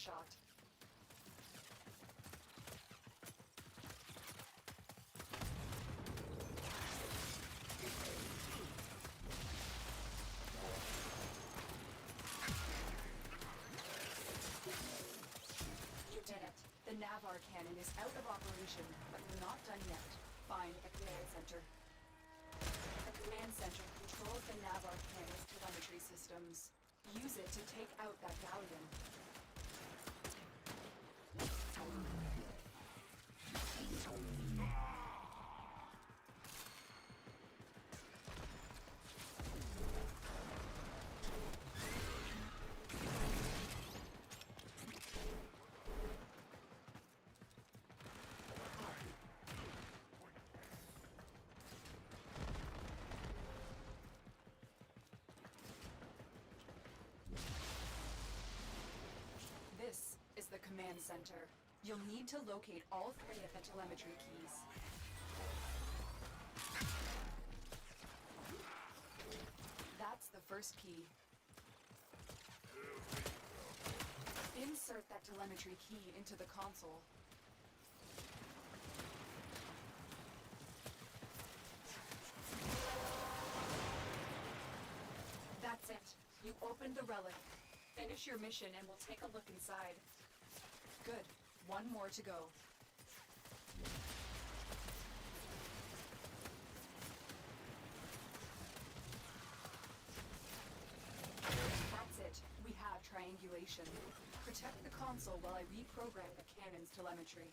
shot. You did it. The Navar cannon is out of operation, but we're not done yet. Find a command center. The command center controls the Navar cannon's telemetry systems. Use it to take out that galleon. This is the command center. You'll need to locate all 3 of the telemetry keys. That's the first key. Insert that telemetry key into the console. That's it. You opened the relic. Finish your mission and we'll take a look inside. Good. One more to go. That's it. We have triangulation. Protect the console while I reprogram the cannon's telemetry.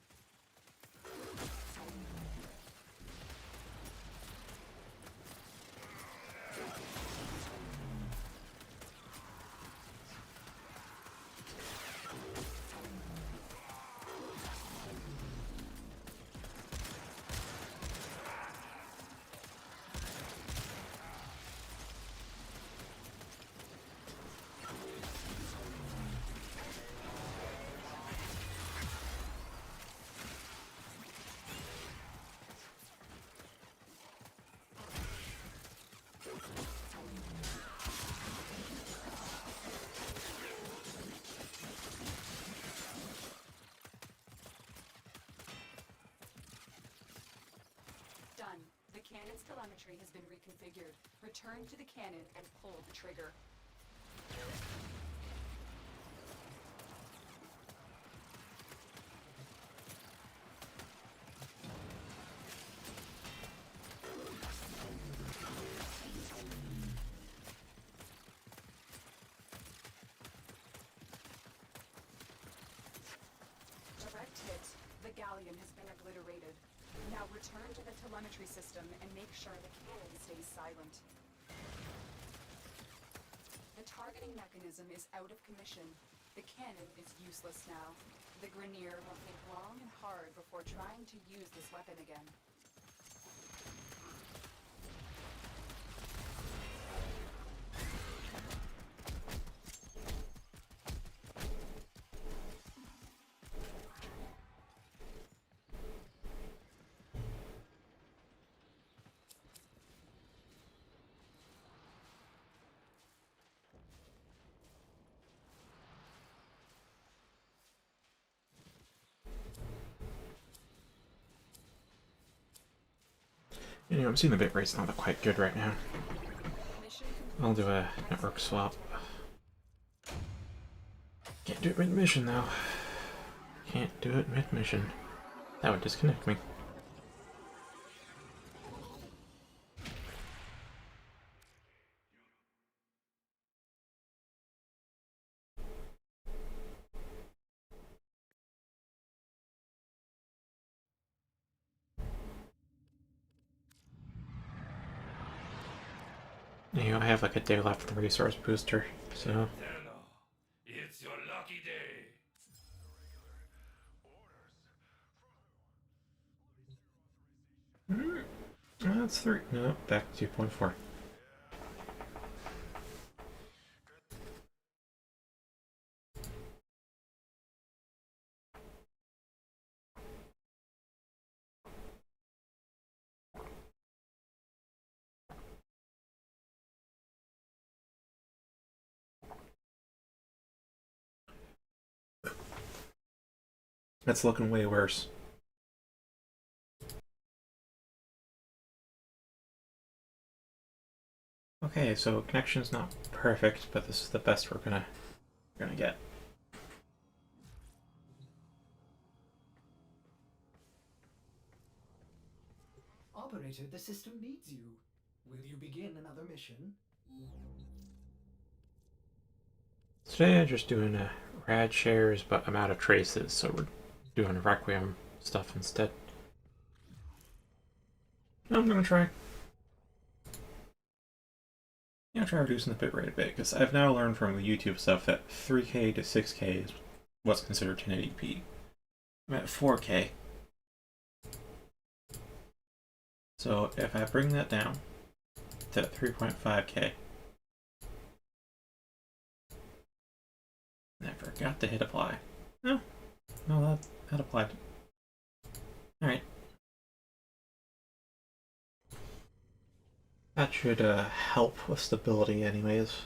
Done. The cannon's telemetry has been reconfigured. Return to the cannon and pull the trigger. Direct hit. The galleon has been obliterated. Now return to the telemetry system and make sure the cannon stays silent. The targeting mechanism is out of commission. The cannon is useless now. The Grenier will think long and hard before trying to use this weapon again. You know, I'm seeing the bitrate's not quite good right now. I'll do a network swap. Can't do it mid-mission though. Can't do it mid-mission. That would disconnect me. You know, I have like a day left for the resource booster, so... It's your lucky day. That's 3. No, back to 2.4. That's looking way worse. Okay, so connection's not perfect, but this is the best we're gonna get. Operator, the system needs you. Will you begin another mission? Today I'm just doing rad shares, but I'm out of traces, so we're doing Requiem stuff instead. I'm gonna try. Yeah, try reducing the bitrate a bit, because I've now learned from the YouTube stuff that 3K to 6K is what's considered 1080p. I'm at 4K. So if I bring that down to 3.5K, and I forgot to hit apply. No, that applied. Alright. That should help with stability anyways.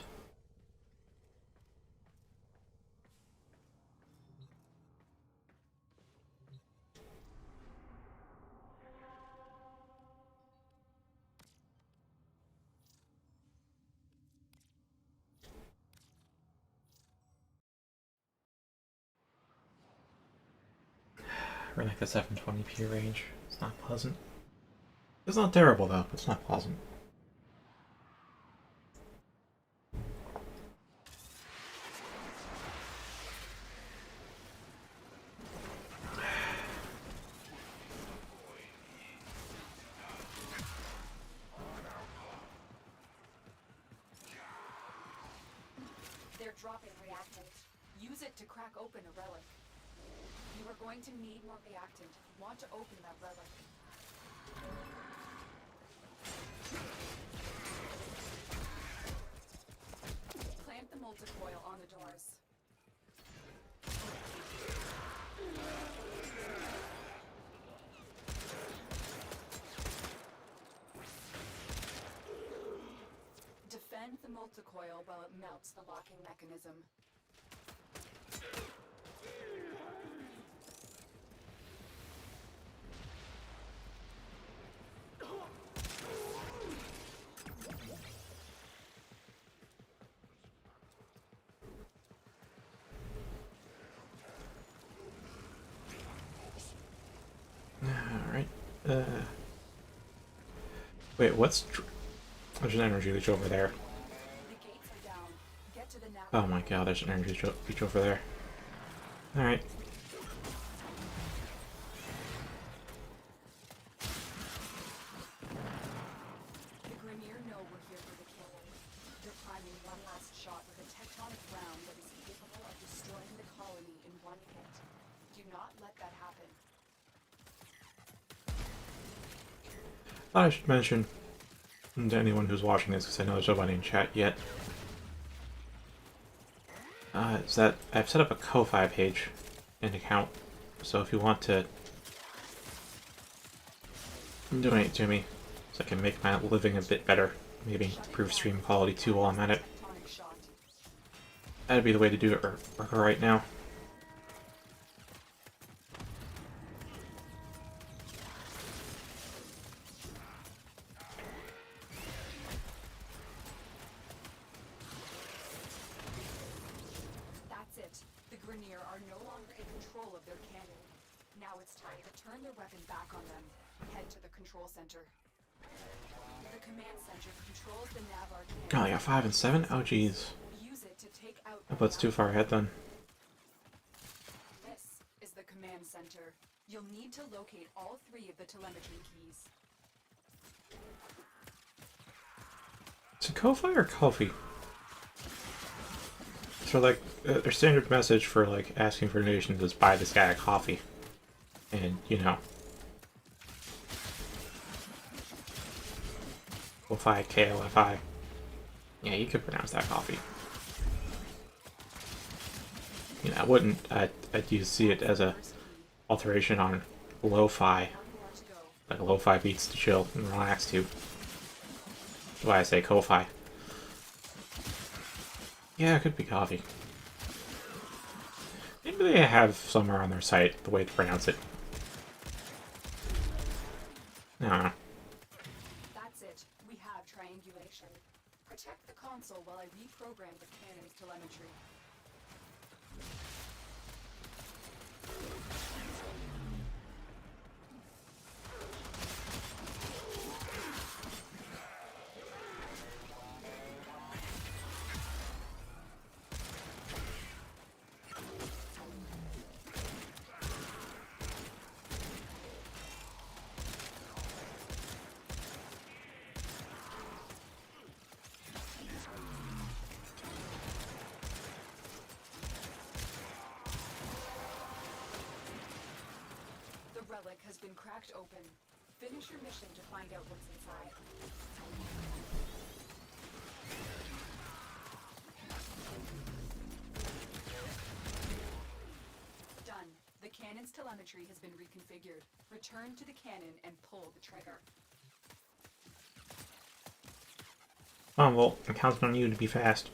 We're in like the 720p range. It's not pleasant. It's not terrible though, it's not pleasant. They're dropping reactant. Use it to crack open a relic. You are going to need more reactant if you want to open that relic. Plant the multicoil on the doors. Defend the multicoil while it melts the locking mechanism. Alright. Wait, what's... There's an energy leech over there. The gates are down. Get to the nav. Oh my god, there's an energy leech over there. Alright. The Grenier know we're here for the kill. They're priming one last shot with a tectonic round that is capable of destroying the colony in one hit. Do not let that happen. Thought I should mention to anyone who's watching this, because I know there's nobody in chat yet, is that I've set up a Ko-Fi page and account, so if you want to donate to me, so I can make my living a bit better, maybe improve stream quality too while I'm at it, Tectonic shot. that'd be the way to do it right now. That's it. The Grenier are no longer in control of their cannon. Now it's time to turn their weapon back on them. Head to the control center. The command center controls the Navar cannon. God, I got 5 and 7? Oh jeez. Use it to take out. I hope that's too far ahead then. This is the command center. You'll need to locate all 3 of the telemetry keys. Is it Ko-Fi or Ko-Fi? So like, their standard message for like asking for donations is buy this guy a coffee. And, you know. Ko-Fi, K-O-F-I. Yeah, you could pronounce that coffee. You know, I wouldn't, I'd see it as a alteration on lo-fi. One more to go. Like lo-fi beats to chill and relax to. That's why I say Ko-Fi. Yeah, it could be coffee. Maybe they have somewhere on their site the way to pronounce it. I don't know. That's it. We have triangulation. Protect the console while I reprogram the cannon's telemetry. The relic has been cracked open. Finish your mission to find out what's inside. Done. The cannon's telemetry has been reconfigured. Return to the cannon and pull the trigger. Oh, well, I'm counting on you to be fast.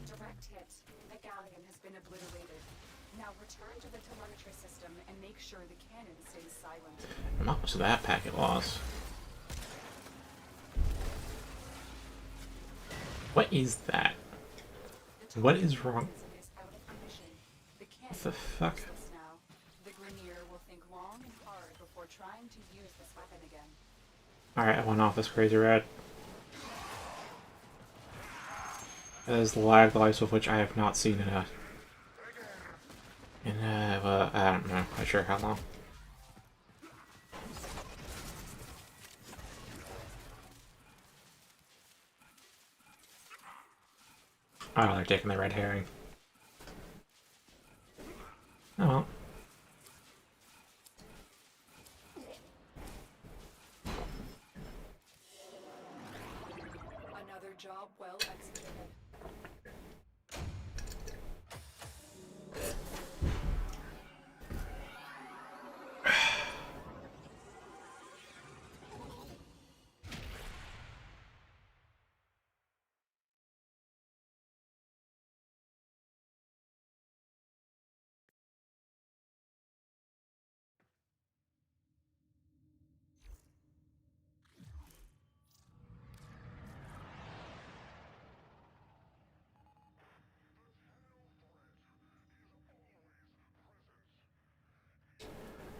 Direct hit. The galleon has been obliterated. Now return to the telemetry system and make sure the cannon stays silent. Not much of that packet loss. What is that? The What is wrong? is out of commission. The cannon What the fuck? is useless now. The Grenier will think long and hard before trying to use this weapon again. Alright, I went off this crazy rad. That is the lag likes of which I have not seen well, I don't know, quite sure how long. Oh, they're taking the red herring. Oh well. Another job well executed.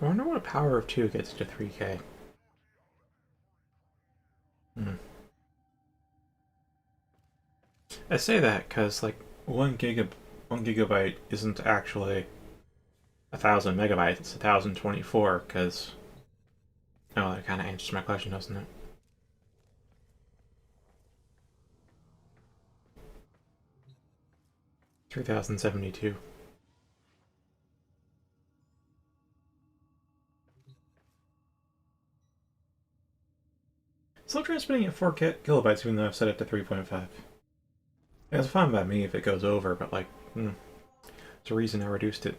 I wonder what a power of 2 gets to 3K. I say that because, like, 1 gigabyte isn't actually 1,000 megabytes, it's 1,024, because... Oh, that kind of answers my question, doesn't it? $3,072. Still transmitting at 4 kilobytes, even though I've set it to 3.5. It's fine by me if it goes over, but like, there's a reason I reduced it.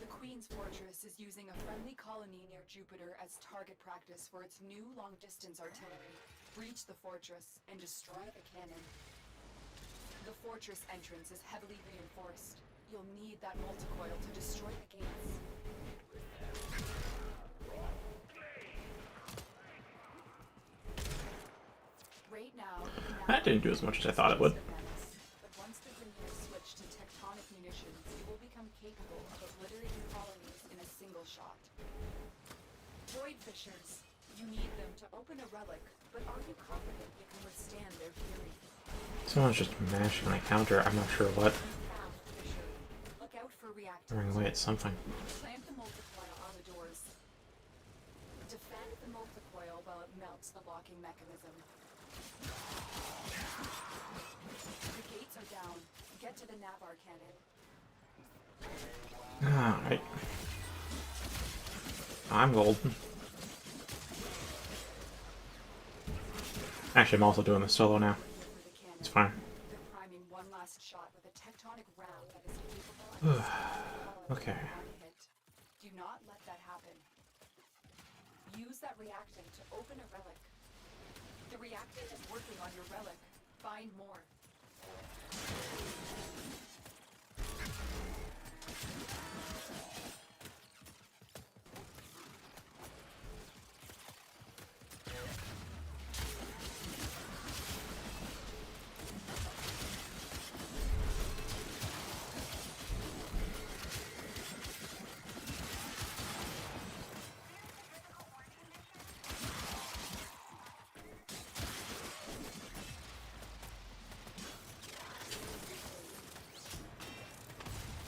The Queen's Fortress is using a friendly colony near Jupiter as target practice for its new long-distance artillery. Breach the fortress and destroy the cannon. The fortress entrance is heavily reinforced. You'll need that multicoil to destroy the gates. Right now, That didn't do as much as I thought it would. but once the Grenier switch to tectonic munitions, you will become capable of obliterating colonies in a single shot. Void fissures. You need them to open a relic, but are you confident you can withstand their fury? Someone's just mashing on a counter, I'm not sure what. Found fissure. Look out for reactors. Throwing away at something. Plant the multiplier on the the doors. Defend the multicoil while it melts the locking mechanism. The gates are down. Get to the Navar cannon. Alright. I'm golden. Actually, I'm also doing this solo now. It's fine. They're priming one last shot with a tectonic ram that is capable of Okay. hit. Do not let that happen. Use that reactant to open a relic. The reactant is working on your relic. Find more.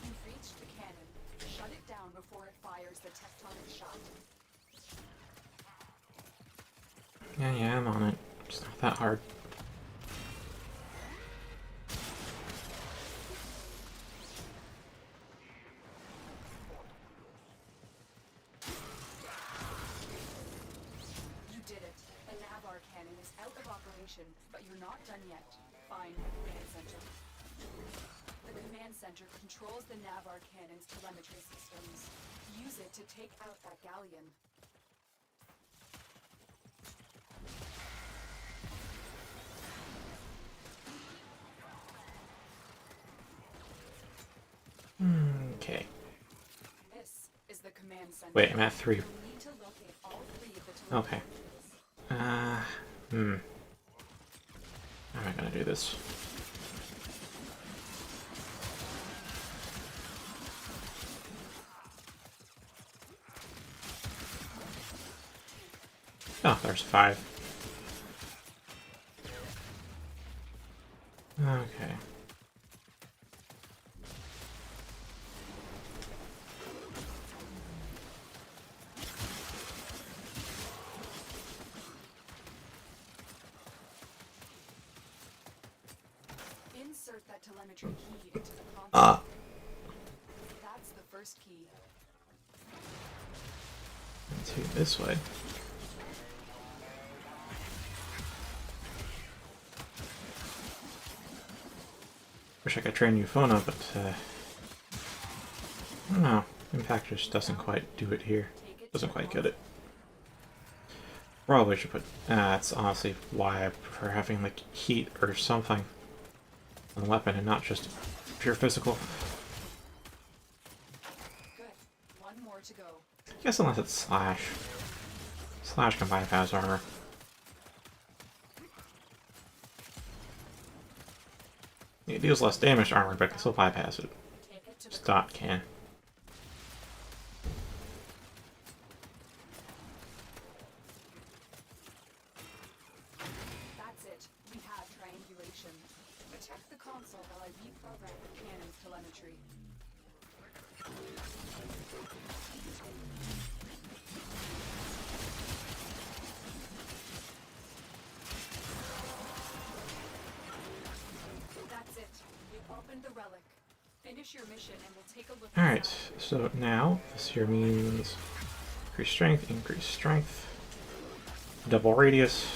You've reached the cannon. Shut it down before it fires the tectonic shot. Yeah, I'm on it. It's not that hard. You did it. The Navar cannon is out of operation, but you're not done yet. Find the command center. The command center controls the Navar cannon's telemetry systems. Use it to take out that galleon. Okay. This is the command center. Wait, I'm at 3. You need to locate all 3 of the Okay. telemetry. How am I gonna do this? Oh, there's 5. Okay. Insert that telemetry key into the console. That's the first key. Let's do it this way. Wish I could train Euphona, but I don't know. Impact just doesn't quite do it here. Doesn't quite get it. Probably should put. That's honestly why I prefer having like heat or something on the weapon and not just pure physical. Good. One more to go. I guess unless it's Slash. Slash can bypass armor. It deals less damage to armor, but can still bypass it. Take it to the Dot can. That's it. We have triangulation. Protect the console while I reprogram the cannon's telemetry. That's it. We've opened the relic. Finish your mission and we'll take a look. Alright, inside. so now this here means increase strength, double radius,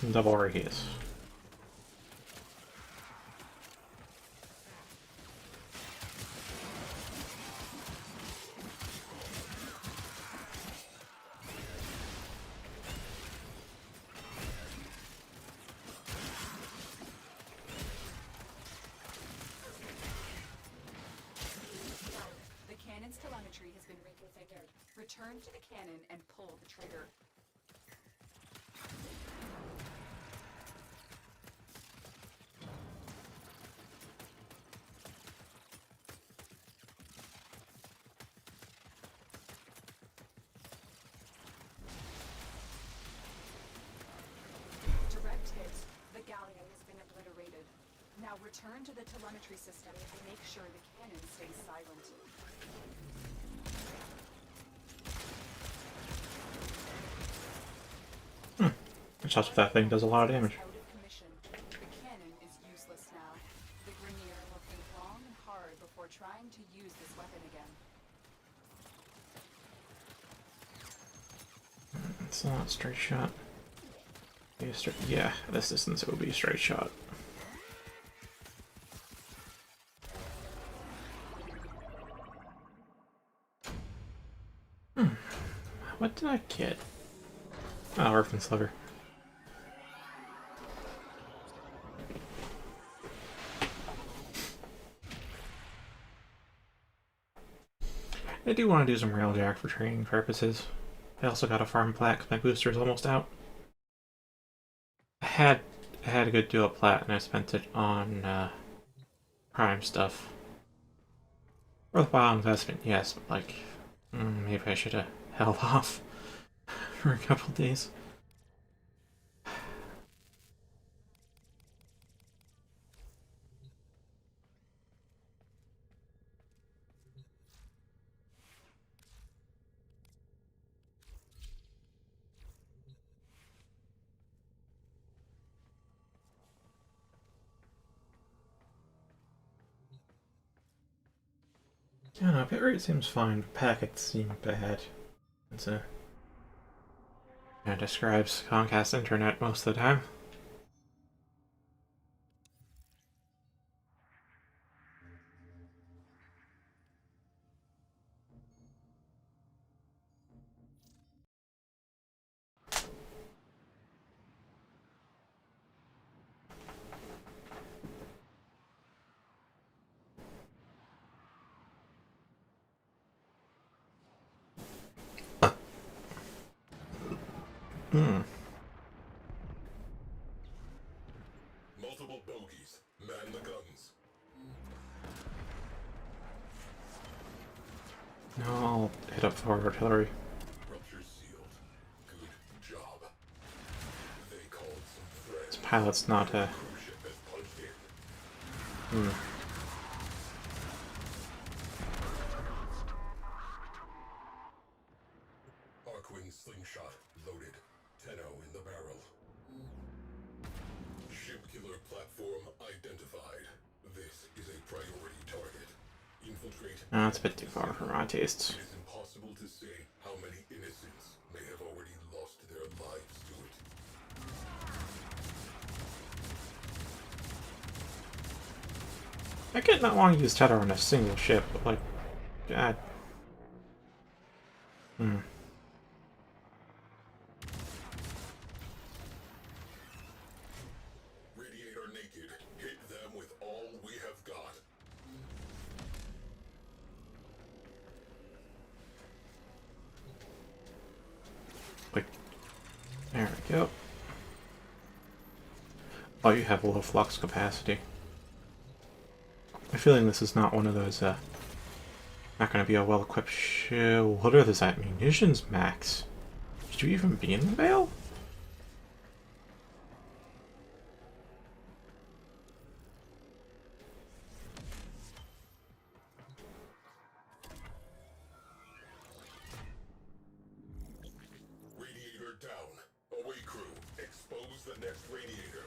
and double radius. The cannon's telemetry has been reconfigured. Return to the cannon and pull the trigger. Direct hit. The galleon has been obliterated. Now Now return to the telemetry system and make sure the cannon stays silent. Which that's what that thing does a lot of damage. Out of commission. The cannon is useless now. The Grineer will think long and hard before trying to use this weapon again. It's not a straight shot. Yeah, this distance it would be a straight shot. What did I get? Oh, Orphan Sliver. I do want to do some Railjack for training purposes. I also got a farm Plat because my booster is almost out. I had a good deal of Plat and I spent it on Prime stuff. Worthwhile investment, yes, but like, maybe I should have held off for a couple days. I don't know, bit rate seems fine, packets seem bad. It's a... It describes Comcast internet most of the time. Multiple bogies. Man the guns. No, I'll hit up forward artillery. Rupture sealed. Good job. They called some friends. This pilot's not a... Cruise ship has punched in. Arquin slingshot loaded. Tenno in the barrel. Ship killer platform identified. This is a priority target. Infiltrate. That's a bit too far for my tastes. It is impossible to say how many innocents may have already lost their lives to it. I get not wanting to use Tether on a single ship, but like... God. Radiator naked. Hit them with all we have got. Like... There we go. Oh, you have low flux capacity. I'm feeling this is not one of those, not gonna be a well-equipped ship. What are those at? Munitions max? Should you even be in the Vale? Radiator down. Away crew. Expose the next radiator.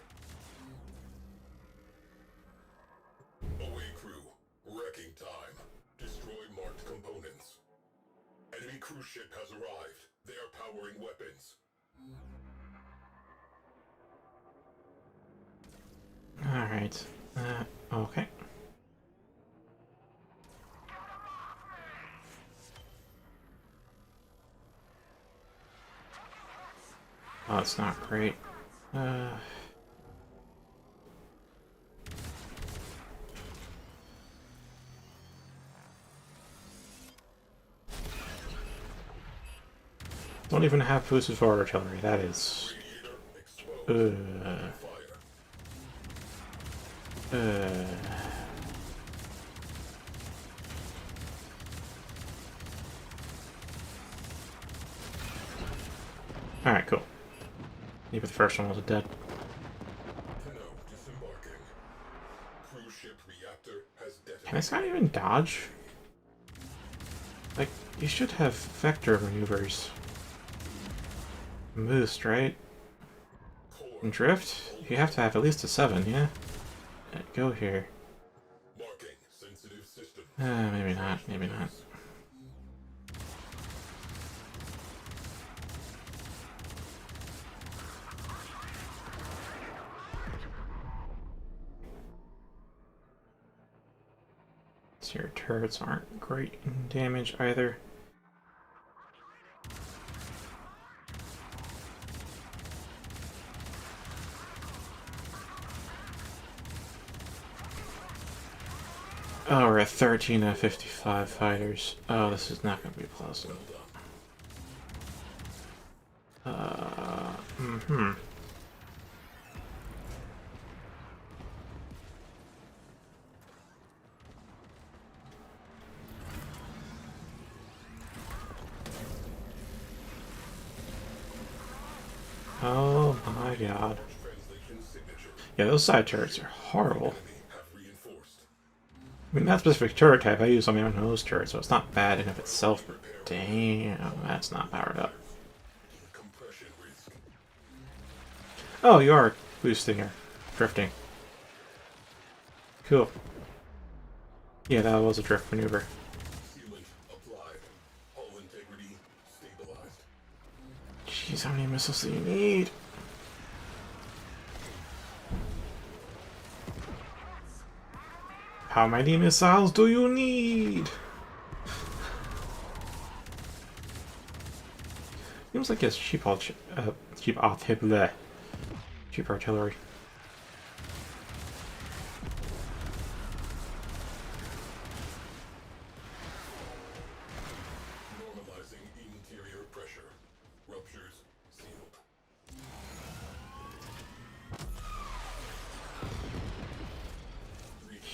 Away crew. Wrecking time. Destroy marked components. Enemy cruise ship has arrived. They are powering weapons. Alright. Okay. Oh, it's not great. Don't even have boosted forward artillery. That is... Radiator exposed. Fire. Alright, cool. Maybe the first one was dead. Tenno disembarking. Can this guy even dodge? Like, you should have vector maneuvers. Boost, right? And drift? You have to have at least a 7, yeah? Go here. Marking sensitive system. Maybe not, maybe not. So your turrets aren't great in damage either. Oh, we're at 13 out of 55 fighters. Oh, this is not going to be pleasant. Mm-hmm. Oh my god. Translation signature. Yeah, those side turrets are horrible. Enemy have reinforced. I mean, that specific turret type I use on my own nose turret, so it's not bad in of itself, but damn, that's not powered up. Compression risk. Oh, you are boosting or drifting. Cool. Yeah, that was a drift maneuver. Sealant applied. Hull integrity stabilized. Jeez, how many missiles do you need? How many missiles do you need? Seems like it's cheap artillery. Normalizing interior pressure. Ruptures sealed.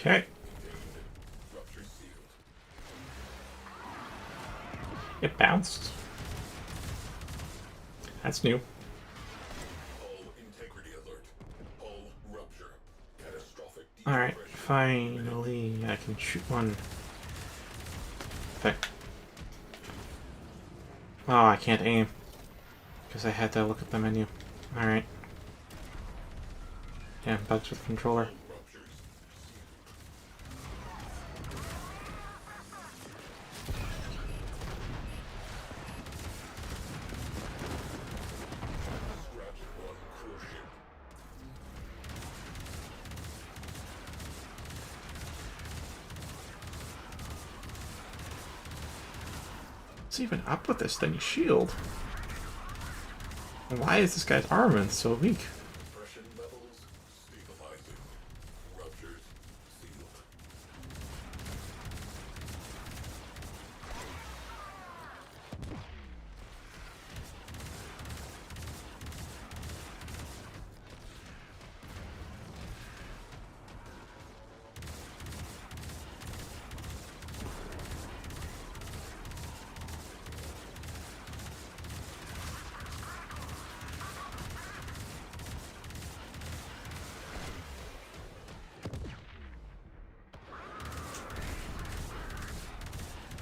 Okay. Ruptures sealed. It bounced. That's new. Hull integrity alert. Hull rupture. Catastrophic Alright, decompression. finally I can shoot one. Okay. Oh, I can't aim. Because I had to look at the menu. Alright. Damn, bugs with the controller. Ruptures scratch one cruise ship. What's even up with this thing's shield? Why is this guy's armament so weak? Compression levels stabilizing. Ruptures sealed.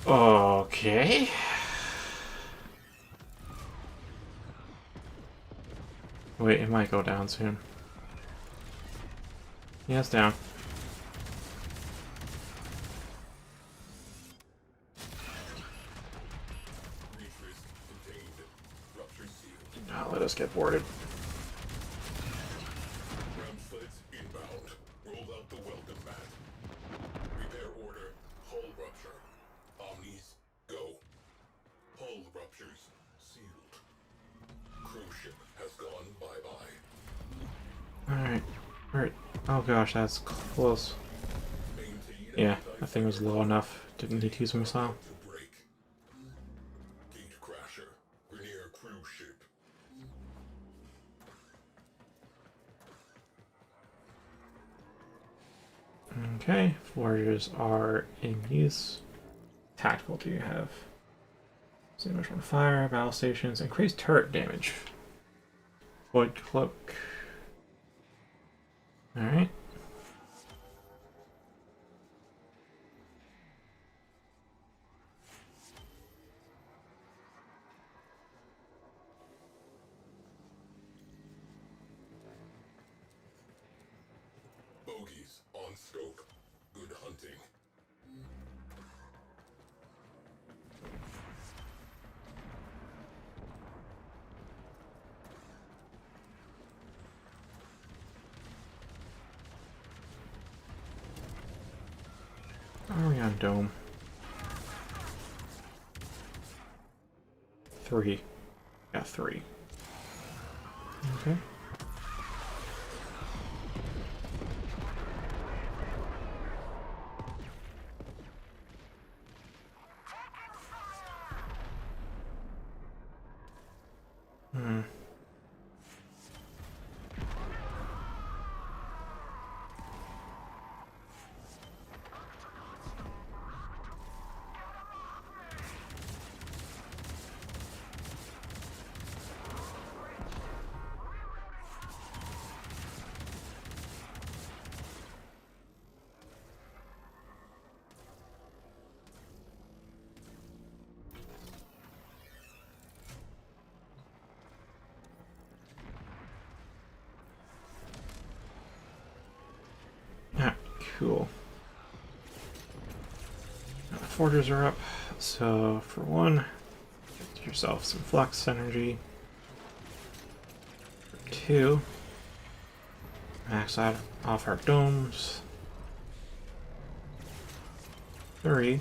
Okay. Wait, it might go down soon. Yeah, it's down. Breach risk contained. Ruptures sealed. Now let us get boarded. Ground sleds inbound. Roll out the welcome mat. Repair order. Hull rupture. Omnis, go. Hull ruptures sealed. Cruise ship has gone bye-bye. Alright. Alright. Oh gosh, that's close. Maintain Yeah, that thing was low enough. Didn't need to use a missile. to break. Gate crasher. Grenier cruise ship. Okay, forges are in use. Tactical, do you have? Extinguish on fire, battle stations, increased turret damage. Void cloak. Alright. Are we on dome? 3. Got 3. Okay. Hmm. Ah, cool. Now the forgers are up, so for one, get yourself some flux energy. For 2, max out off our domes. 3,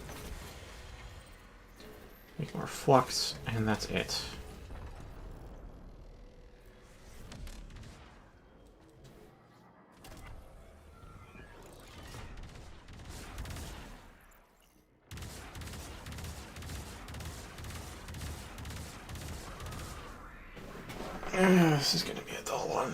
make more flux, and that's it. This is gonna be a dull one.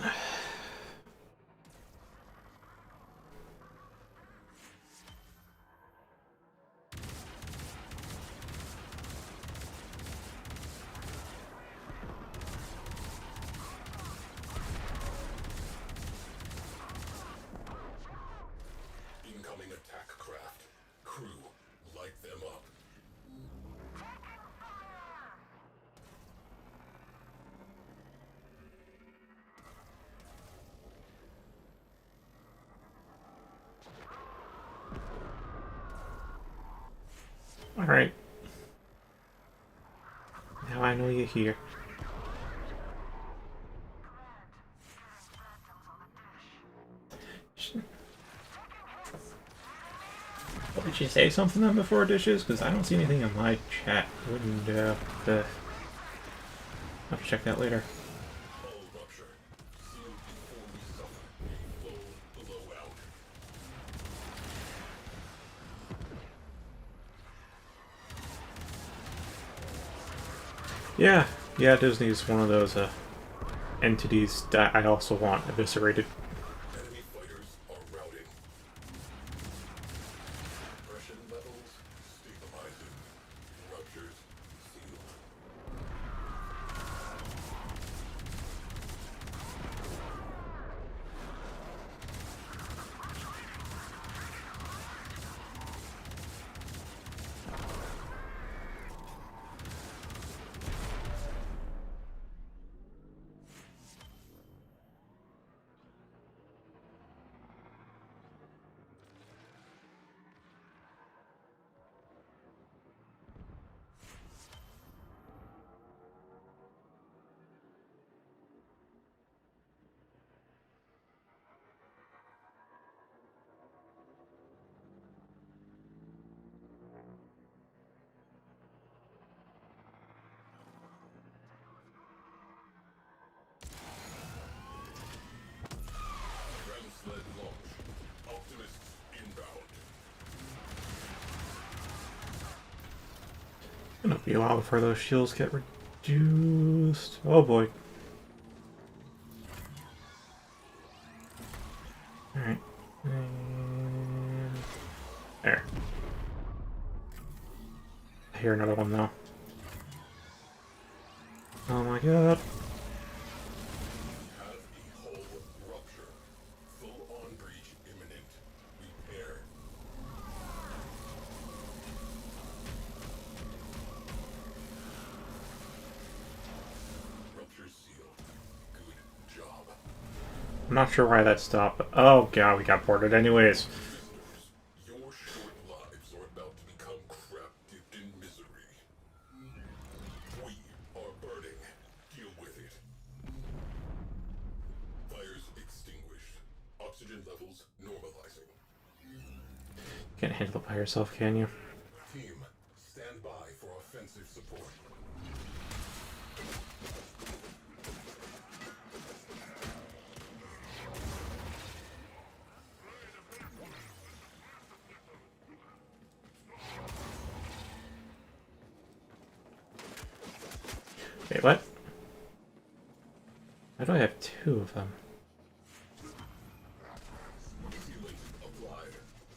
Incoming attack craft. Crew, light them up. Alright. Now I know you're here. Well, did she say something then before dishes? Because I don't see anything in my chat. Wouldn't have to check that later. Hull rupture. Sealed before we suffer a full blowout. Yeah, Disney's one of those entities that I also want eviscerated. Enemy fighters are routing. Suppression levels stabilizing. Ruptures sealed. Ground sled launch. Optimists inbound. It'll be a while before those shields get reduced. Oh boy. Alright. There. I hear another one now. Oh my god. Have a hull rupture. Full-on breach imminent. Repair. Rupture sealed. Good job. I'm not sure why that stopped, but oh god, we got boarded anyways. Prisoners, your short lives are about to become crap dipped in misery. We are burning. Deal with it. Fires extinguished. Oxygen levels normalizing. Can't handle it by yourself, can you? Team, stand by for offensive support. Wait, what? Why do I have two of them? Sealant applied.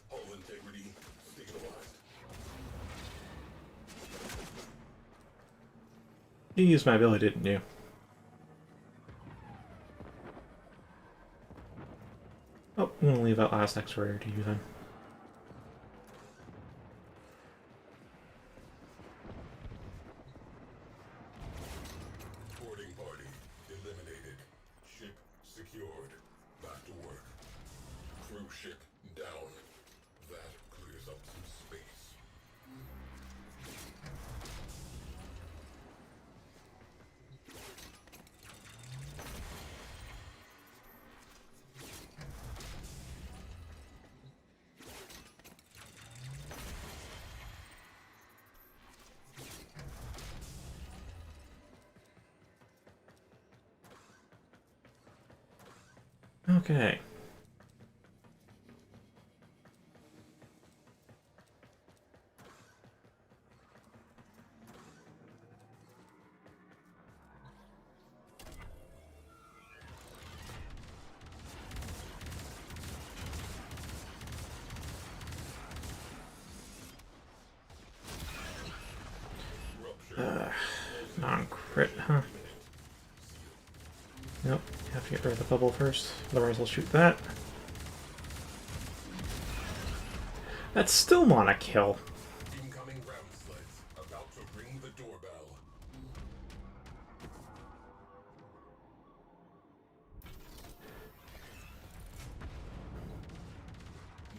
Hull integrity stabilized. You used my ability, didn't you? Oh, I'm gonna leave that last X-ray to you then. Boarding party eliminated. Ship secured. Back to work. Crew ship down. That clears up some space. Okay. Non-crit, huh? Nope, have to get rid of the bubble first, otherwise I'll shoot that. That's still not a kill. Incoming ground sleds. About to ring the doorbell.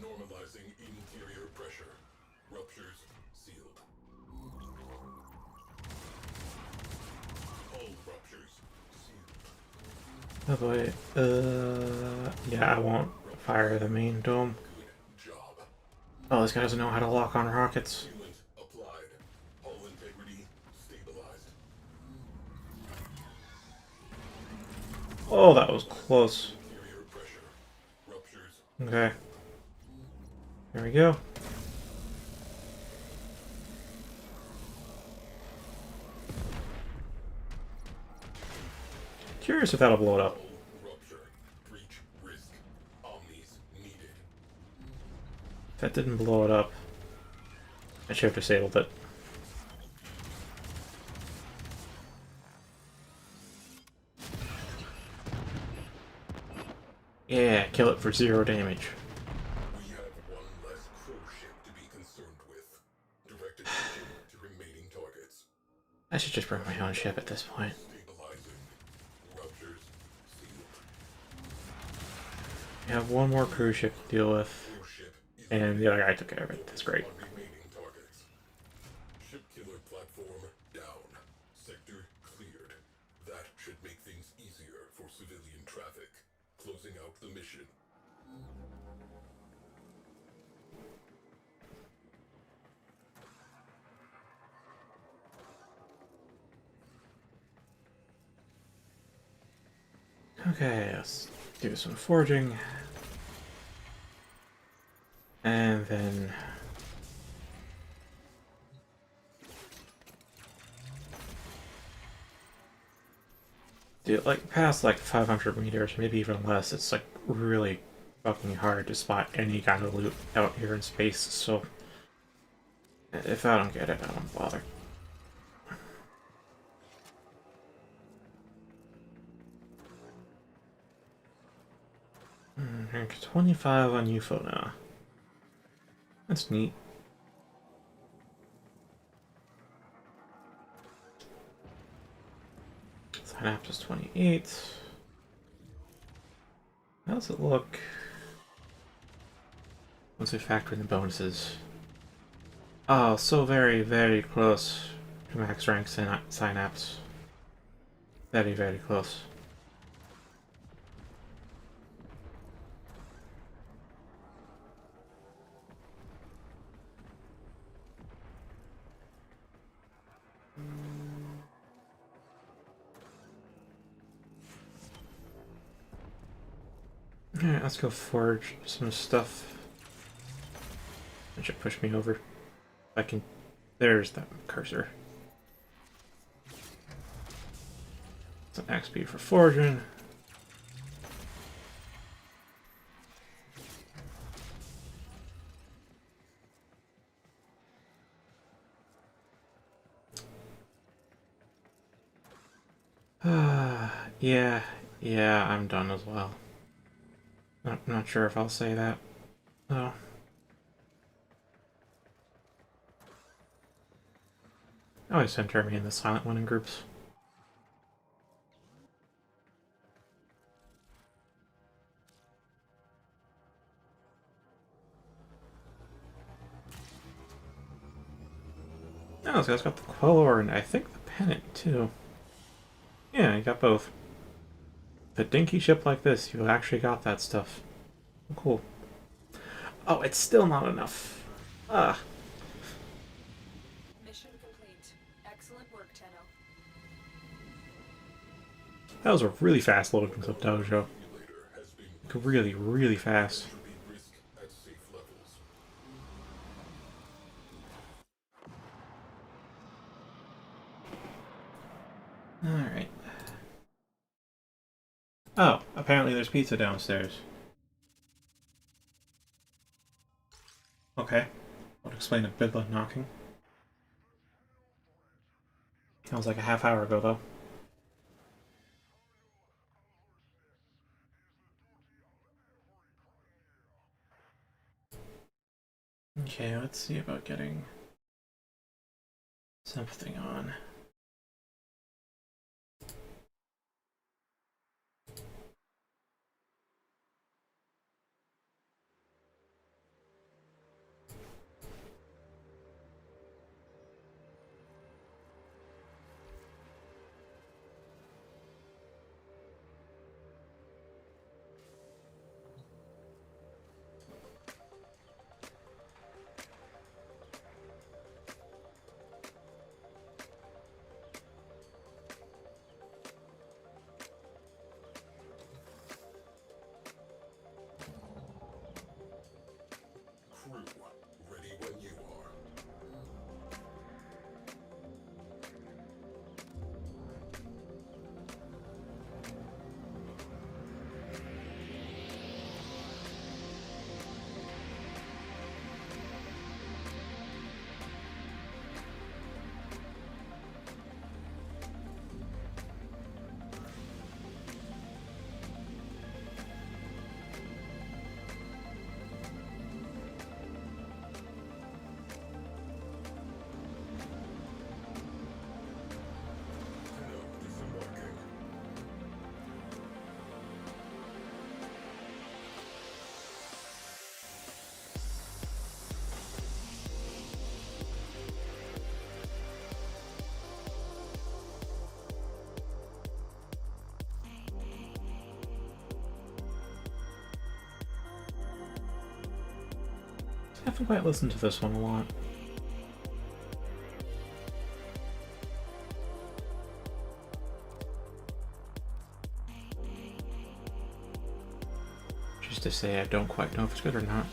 Normalizing interior pressure. Ruptures sealed. Hull ruptures sealed. Oh boy, yeah, I won't fire the main dome. Good job. Oh, this guy doesn't know how to lock on rockets. Sealant applied. Hull integrity stabilized. Oh, that was close. Interior pressure. Ruptures. Okay. There we go. Curious if that'll blow it up. Hull rupture. Breach risk. Omnis needed. If that didn't blow it up, I should have disabled it. Yeah, kill it for 0 damage. We have one less crew ship to be concerned with. Direct attention to remaining targets. I should just bring my own ship at this point. Stabilizing. Ruptures sealed. We have one more cruise ship to deal with, Crew ship and the other guy took care of it. That's great. on remaining targets. Ship killer platform down. Sector cleared. That should make things easier for civilian traffic. Closing out the mission. Okay, let's do some forging. And then... dude, like, past like 500 meters, maybe even less, it's like really fucking hard to spot any kind of loot out here in space, so... if I don't get it, I don't bother. Rank 25 on UFO now. That's neat. Synapse is 28. How does it look once we factor in the bonuses? Oh, so very, very close to max rank Synapse. Very, very close. Alright, let's go forge some stuff. That should push me over. If I can. There's that cursor. Some XP for forging. Yeah, I'm done as well. Not sure if I'll say that. No. I always center me in the silent one in groups. Oh, this guy's got the Quellor and I think the Pennant too. Yeah, you got both. A dinky ship like this, you actually got that stuff. Cool. Oh, it's still not enough. Ah. Mission complete. Excellent work, Tenno. That was a really fast loading of Dojo. Simulator has been Really, really fast. be risk at safe levels. Alright. Oh, apparently there's pizza downstairs. Okay. I'll explain a bit of knocking. That was like a half hour ago, though. Okay, let's see about getting something on. Crew, ready when you are. Tenno disembarking. I haven't quite listened to this one a lot. Just to say I don't quite know if it's good or not.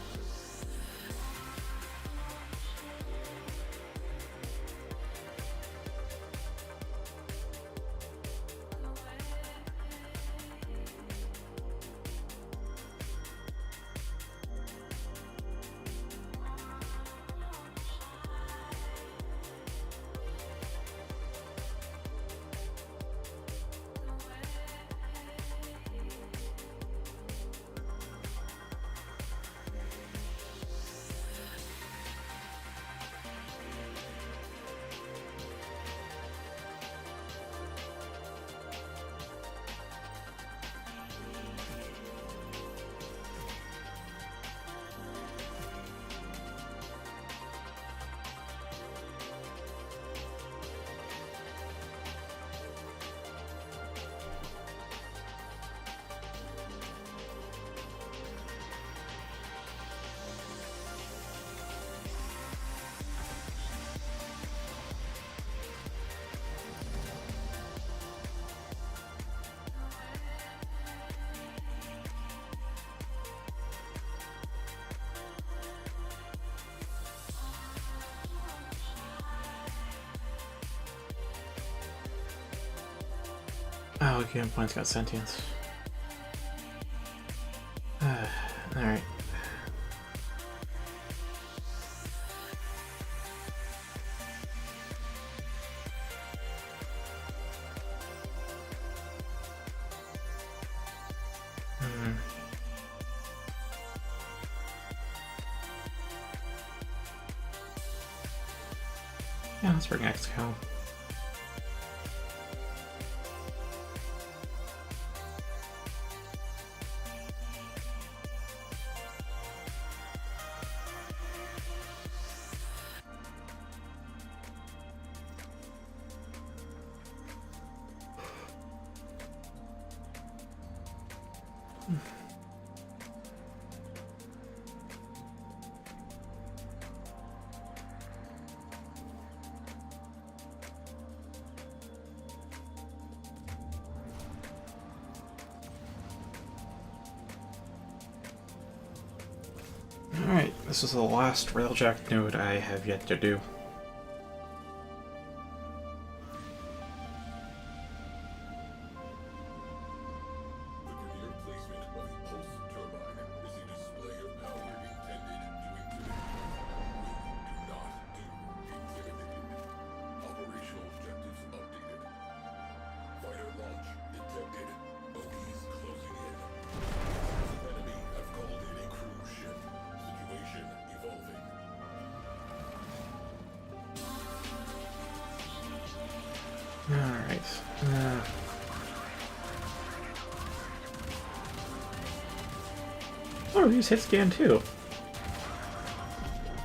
Oh, the game point's got sentience. Alright. Yeah, let's bring XCO. Alright, this is the last railjack node I have yet to do. The vernier placement of the pulse turbine is a display of power intended to exhibit. We do not do exhibited. Operational objectives updated. Fighter launch detected. ODs closing in. The enemy have called in a cruise ship. Situation evolving. Alright. Oh, these hit scan too.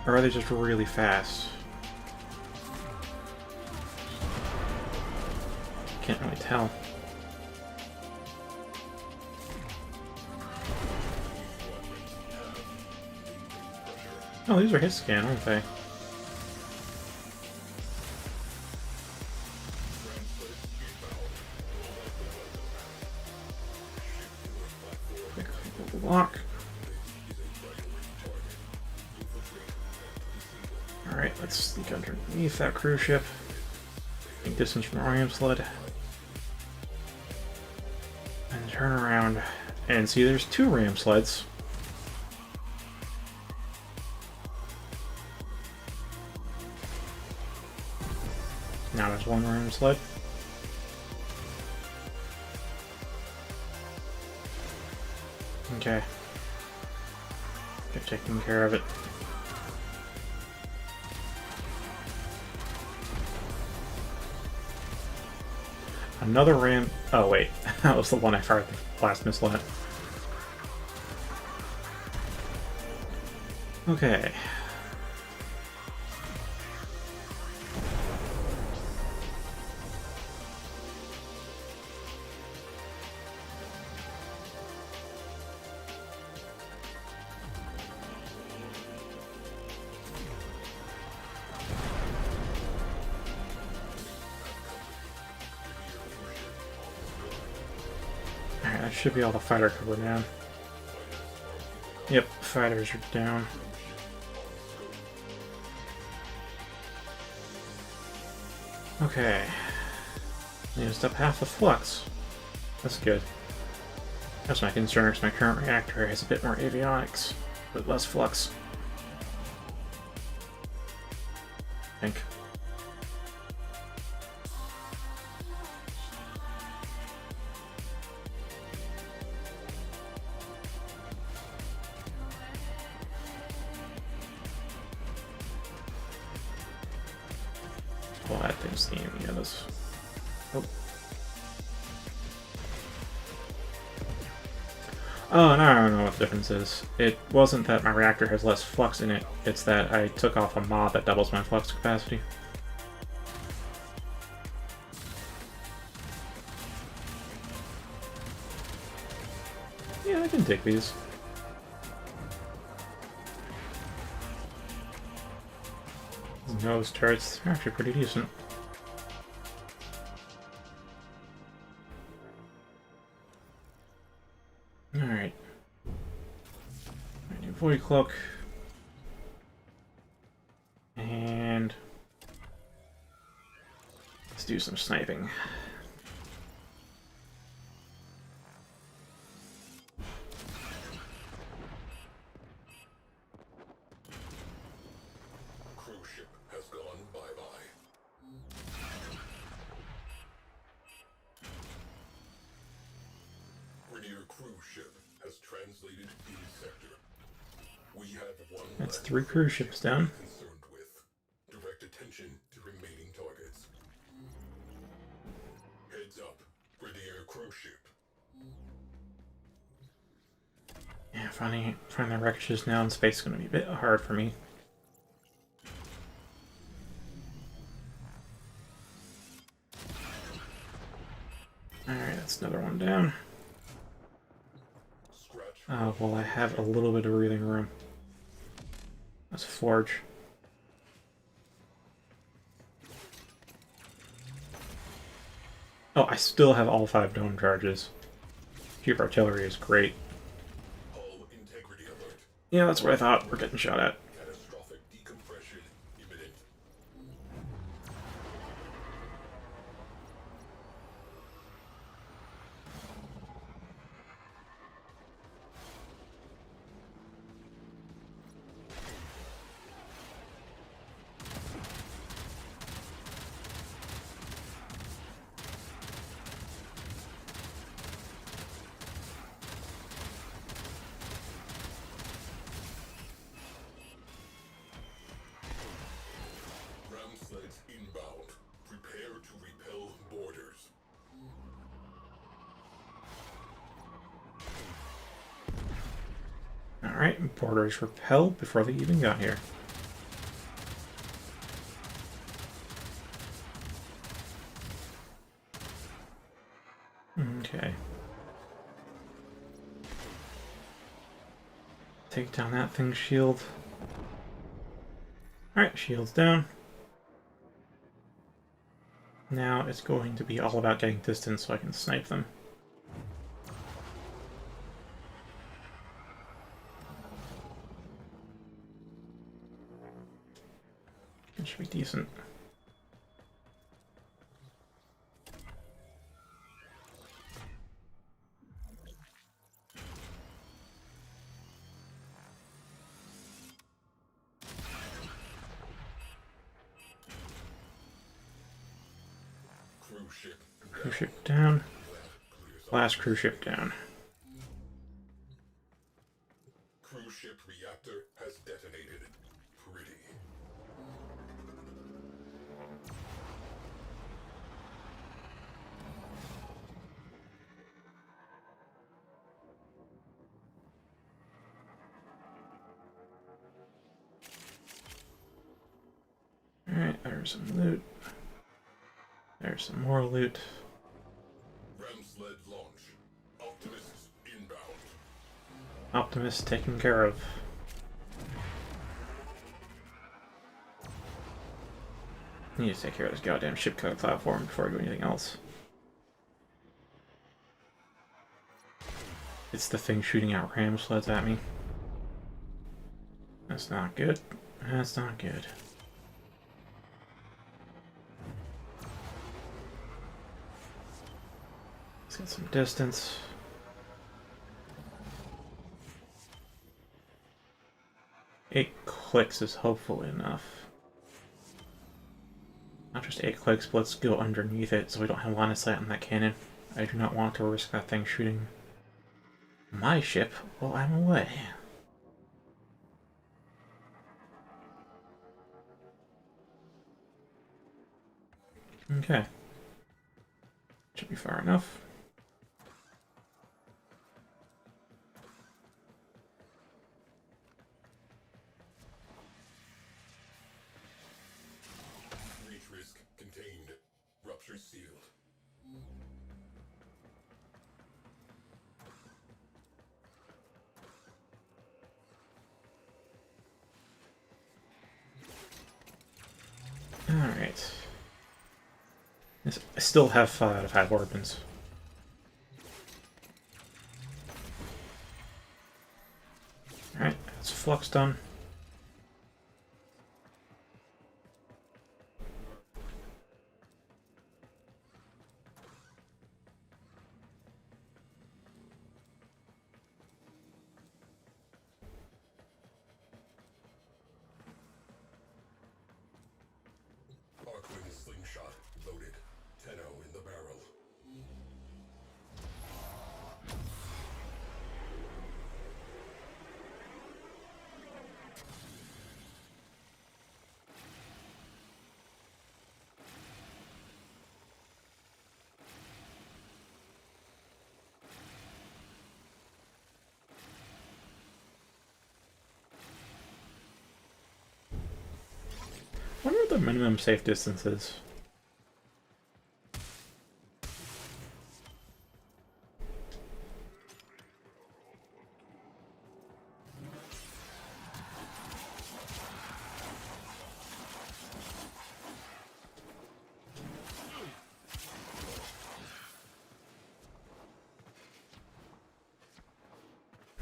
Or are they just really fast? Can't really tell. Oh, these are hit scan, aren't they? Lock. Alright, let's sneak underneath that cruise ship. Make distance from the ram sled. And turn around. And see, there's two ram sleds. Now there's one ram sled. Okay. Get taking care of it. Another ram. Oh, wait. That was the one I fired the blast missile at. Okay. Alright, that should be all the fighter cover down. Yep, fighters are down. Okay. Used up half the flux. That's good. That's my concern, because my current reactor has a bit more avionics, but less flux. I think. Well, that thing's the enemy of this. Oh. Oh, now I don't know what the difference is. It wasn't that my reactor has less flux in it, it's that I took off a mod that doubles my flux capacity. Yeah, I can dig these. Nose turrets are actually pretty decent. Alright. New void cloak. And let's do some sniping. That's 3 cruise ships down. Concerned with. Direct attention to remaining targets. Heads up for the air cruise ship. Yeah, finding the wreckages now in space is going to be a bit hard for me. Alright, that's another one down. Well, I have a little bit of breathing room. Let's forge. Oh, I still have all 5 dome charges. Cheap artillery is great. Hull integrity alert. Yeah, that's what I thought. We're getting shot at. Catastrophic decompression imminent. Ram sleds inbound. Prepare to repel boarders. Alright, boarders repelled before they even got here. Okay. Take down that thing's shield. Alright, shield's down. Now it's going to be all about getting distance so I can snipe them. It should be decent. Cruise ship. Cruise ship down. Last cruise ship down. Cruise ship reactor has detonated. Pretty. Alright, there's some loot. There's some more loot. Ram sled launch. Optimists inbound. Optimus taken care of. I need to take care of this goddamn ship code platform before I do anything else. It's the thing shooting out ram sleds at me. That's not good. That's not good. Let's get some distance. Eight clicks is hopefully enough. Not just 8 clicks, but let's go underneath it so we don't have line of sight on that cannon. I do not want to risk that thing shooting my ship while I'm away. Okay. Should be far enough. Breach risk contained. Rupture sealed. Alright. I still have 5 out of 5 weapons. Alright, that's flux done. Arcwing slingshot loaded. 10-0 in the barrel. the minimum safe distance is.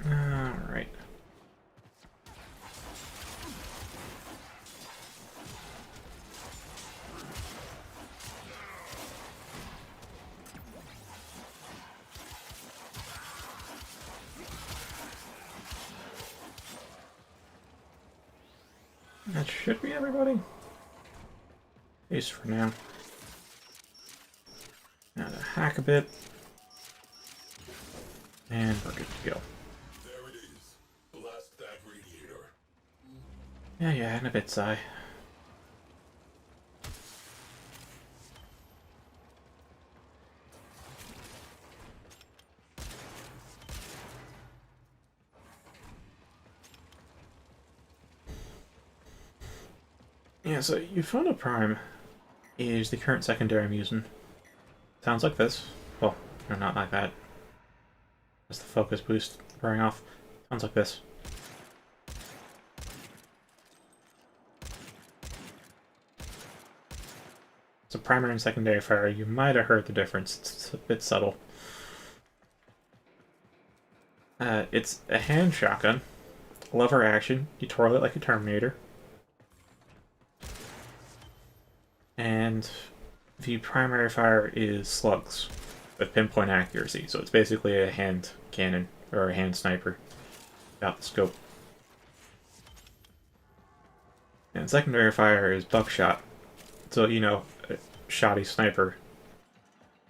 Alright. That should be everybody. At least for now. Now to hack a bit. And we're good to go. There it is. Blast that radiator. Yeah, in a bit, Si. Yeah, so Euphona Prime is the current secondary I'm using. Sounds like this. Well, no, not like that. Just the focus boost wearing off. Sounds like this. It's a primary and secondary fire. You might have heard the difference. It's a bit subtle. It's a hand shotgun. Lever action. You twirl it like a Terminator. And the primary fire is slugs with pinpoint accuracy. So it's basically a hand cannon or a hand sniper. Got the scope. And secondary fire is buckshot. So, you know, a shoddy sniper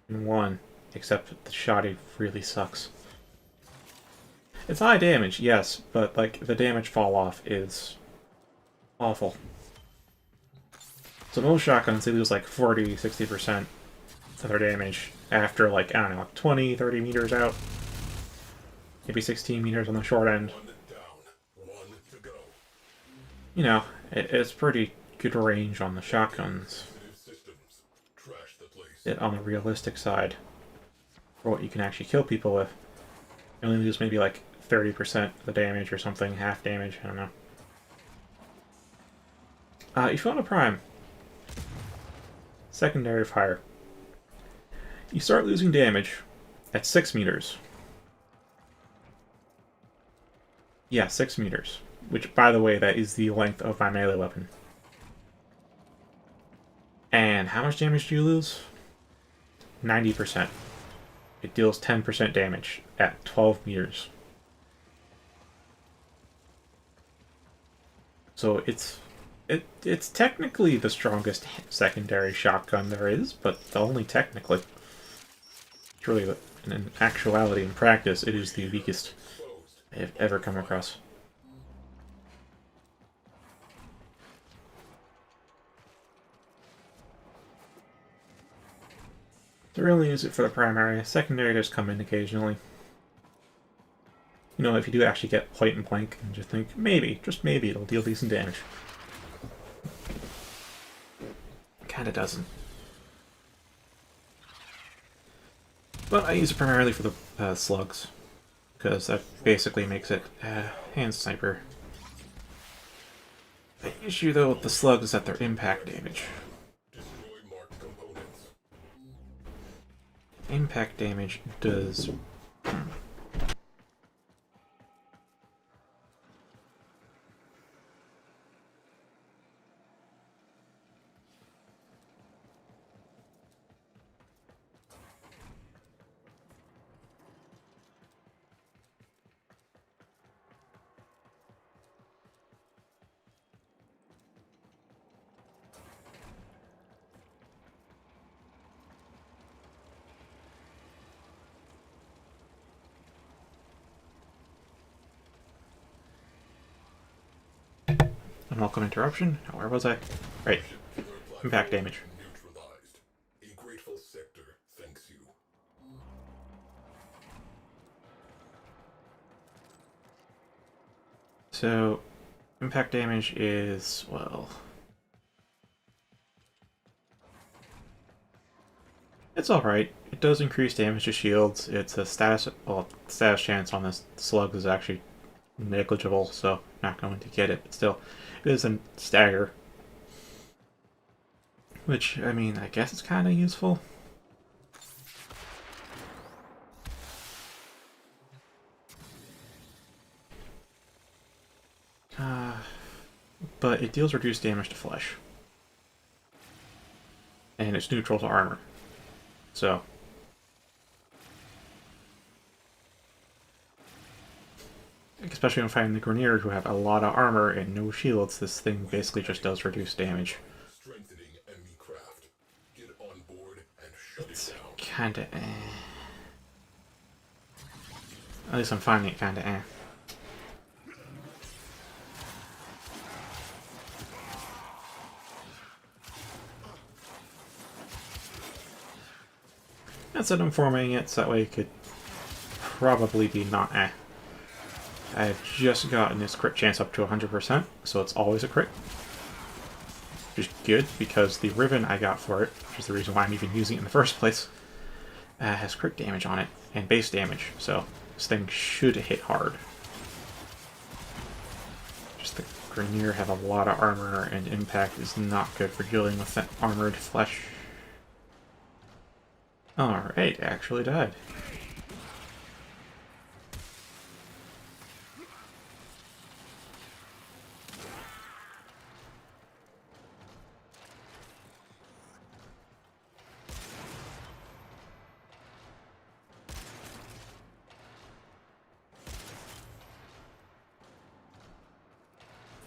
in one, except the shoddy really sucks. It's high damage, yes, but like the damage fall off is awful. So most shotguns, they lose like 40-60% of their damage after like, I don't know, like 20, 30 meters out. Maybe 16 meters on the short end. One down. One to go. You know, it's pretty good range on the shotguns. Systems. Trash the place. It on the realistic side for what you can actually kill people with. You only lose maybe like 30% of the damage or something, half damage, I don't know. Euphona Prime. Secondary fire. You start losing damage at 6 meters. Yeah, 6 meters. Which, by the way, that is the length of my melee weapon. And how much damage do you lose? 90%. It deals 10% damage at 12 meters. So it's technically the strongest secondary shotgun there is, but only technically. It's really, in actuality, in practice, it is the weakest I have ever come across. To really use it for the primary, secondary does come in occasionally. You know, if you do actually get point and blank and just think, maybe, just maybe, it'll deal decent damage. Kinda doesn't. But I use it primarily for the slugs, because that basically makes it hand sniper. The issue though with the slugs is that their impact damage. Destroy marked components. Impact damage does... Unwelcome interruption. Where was I? Right. Impact damage. Neutralized. A grateful sector thanks you. So, impact damage is, well... It's alright. It does increase damage to shields. It's a status chance on this slug is actually negligible, so not going to get it. But still, it is a stagger. Which, I mean, I guess it's kind of useful. But it deals reduced damage to flesh. And it's neutral to armor. So, especially when fighting the Grineer, who have a lot of armor and no shields, this thing basically just does reduce damage. Strengthening enemy craft. Get on board and shut It's it down. kinda eh. At least I'm finding it kinda eh. Instead I'm formatting it so that way it could probably be not eh. I've just gotten this crit chance up to 100%, so it's always a crit. Which is good, because the ribbon I got for it, which is the reason why I'm even using it in the first place, has crit damage on it, and base damage, so this thing should hit hard. Just the Grineer have a lot of armor, and impact is not good for dealing with that armored flesh. Alright, actually died.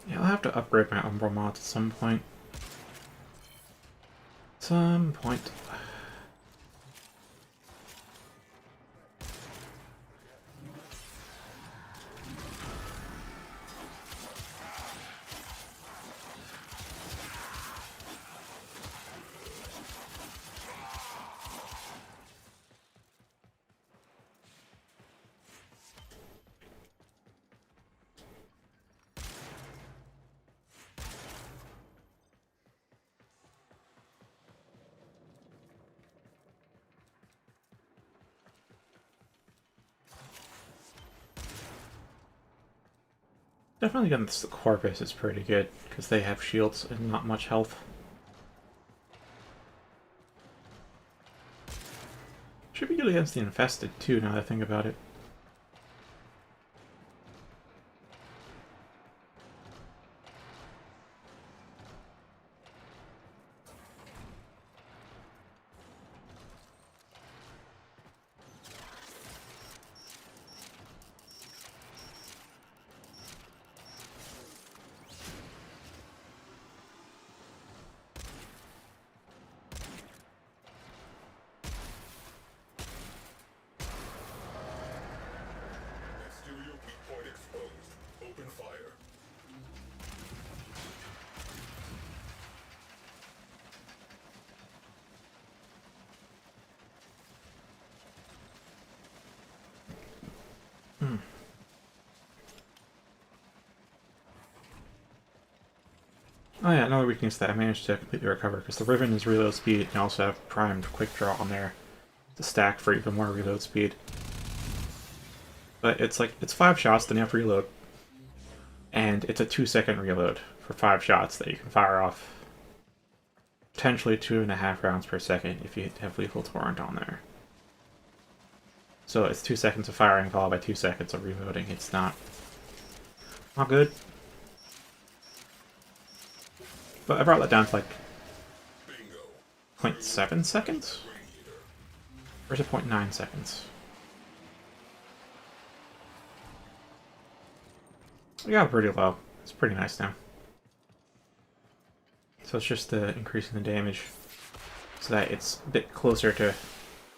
Yeah, I'll have to upgrade my Umbral mods at some point. Some point. Definitely against the Corvus is pretty good, because they have shields and not much health. Should be good against the Infested too, now that I think about it. Exterior weak point exposed. Open fire. Oh yeah, another weakness that I managed to completely recover, because the Riven is reload speed, and you also have primed quick draw on there to stack for even more reload speed. But it's like, it's 5 shots, then you have to reload. And it's a 2-second reload for 5 shots that you can fire off. Potentially 2.5 rounds per second if you have lethal torrent on there. So it's 2 seconds of firing followed by 2 seconds of reloading. It's not good. But I brought that down to like Bingo. 0.7 seconds? Radiator. Or is it 0.9 seconds? I got it pretty low. It's pretty nice now. So it's just increasing the damage so that it's a bit closer to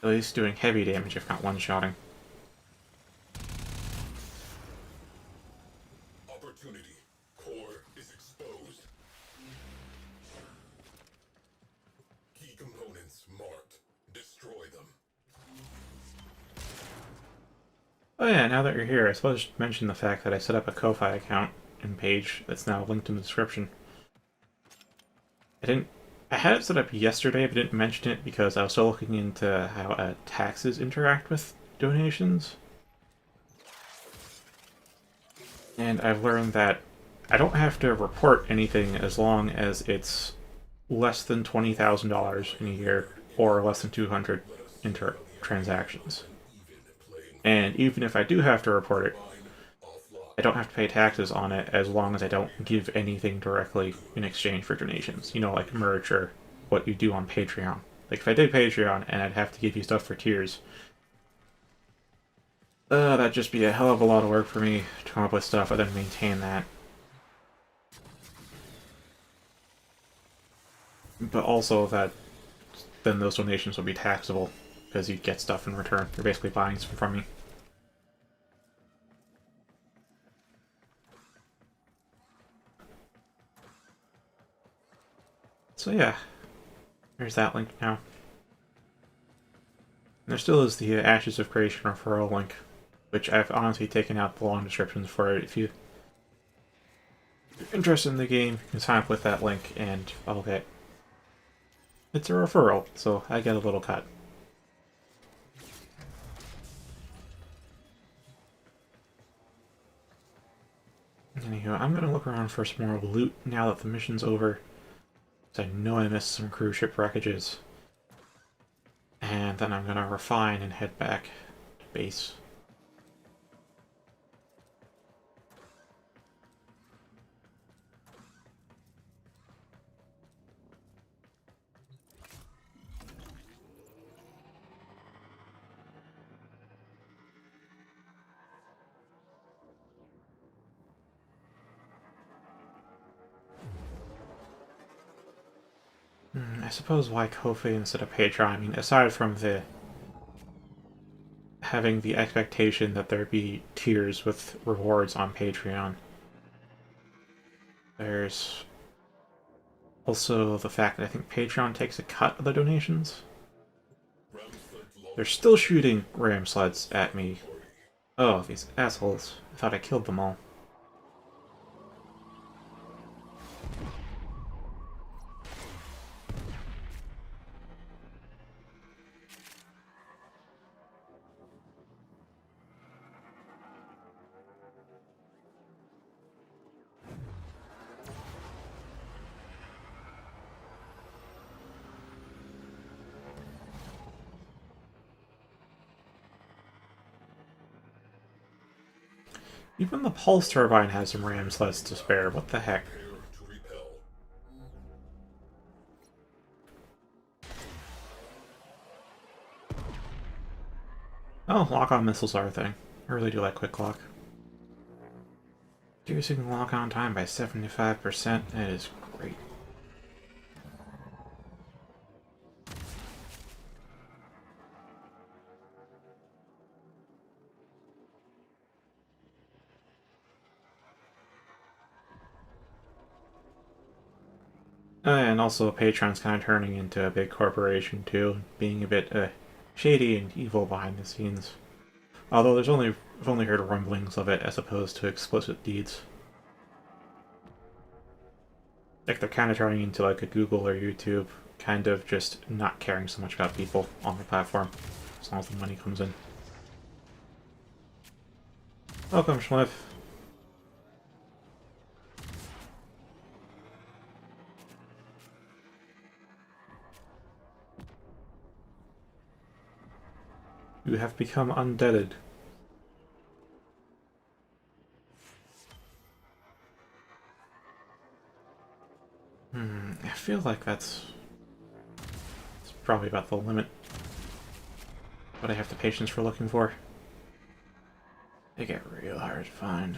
at least doing heavy damage, if not one-shotting. Opportunity. Core is exposed. Key components marked. Destroy them. Oh yeah, now that you're here, I suppose I should mention the fact that I set up a Ko-Fi account and page that's now linked in the description. I didn't I had it set up yesterday, but didn't mention it because I was still looking into how taxes interact with donations. And I've learned that I don't have to report anything as long as it's less than $20,000 in a year or less than 200 transactions. And even if I do have to report it, I don't have to pay taxes on it as long as I don't give anything directly in exchange for donations. You know, like merch or what you do on Patreon. Like if I did Patreon and I'd have to give you stuff for tiers, that'd just be a hell of a lot of work for me to come up with stuff and then maintain that. But also that then those donations would be taxable because you get stuff in return. You're basically buying some from me. So yeah, there's that link now. And there still is the Ashes of Creation referral link, which I've honestly taken out the long descriptions for it. If you're interested in the game, you can sign up with that link and I'll get... It's a referral, so I get a little cut. Anywho, I'm gonna look around for some more loot now that the mission's over. I know I missed some cruise ship wreckages. And then I'm gonna refine and head back to base. I suppose why Ko-fi instead of Patreon? I mean, aside from the having the expectation that there be tiers with rewards on Patreon, there's also the fact that I think Patreon takes a cut of the donations. They're still shooting ram sleds at me. Oh, these assholes. I thought I killed them all. Even the pulse turbine has some ram sleds to spare. What the heck? Oh, lock-on missiles are a thing. I really do like quick lock. Reducing lock-on time by 75%. That is great. And also, Patreon's kind of turning into a big corporation too, being a bit shady and evil behind the scenes. Although I've only heard rumblings of it as opposed to explicit deeds. Like they're kind of turning into like a Google or YouTube, kind of just not caring so much about people on the platform, as long as the money comes in. Welcome, Schliff. You have become undeaded. I feel like it's probably about the limit. What I have the patience for looking for. They get real hard to find.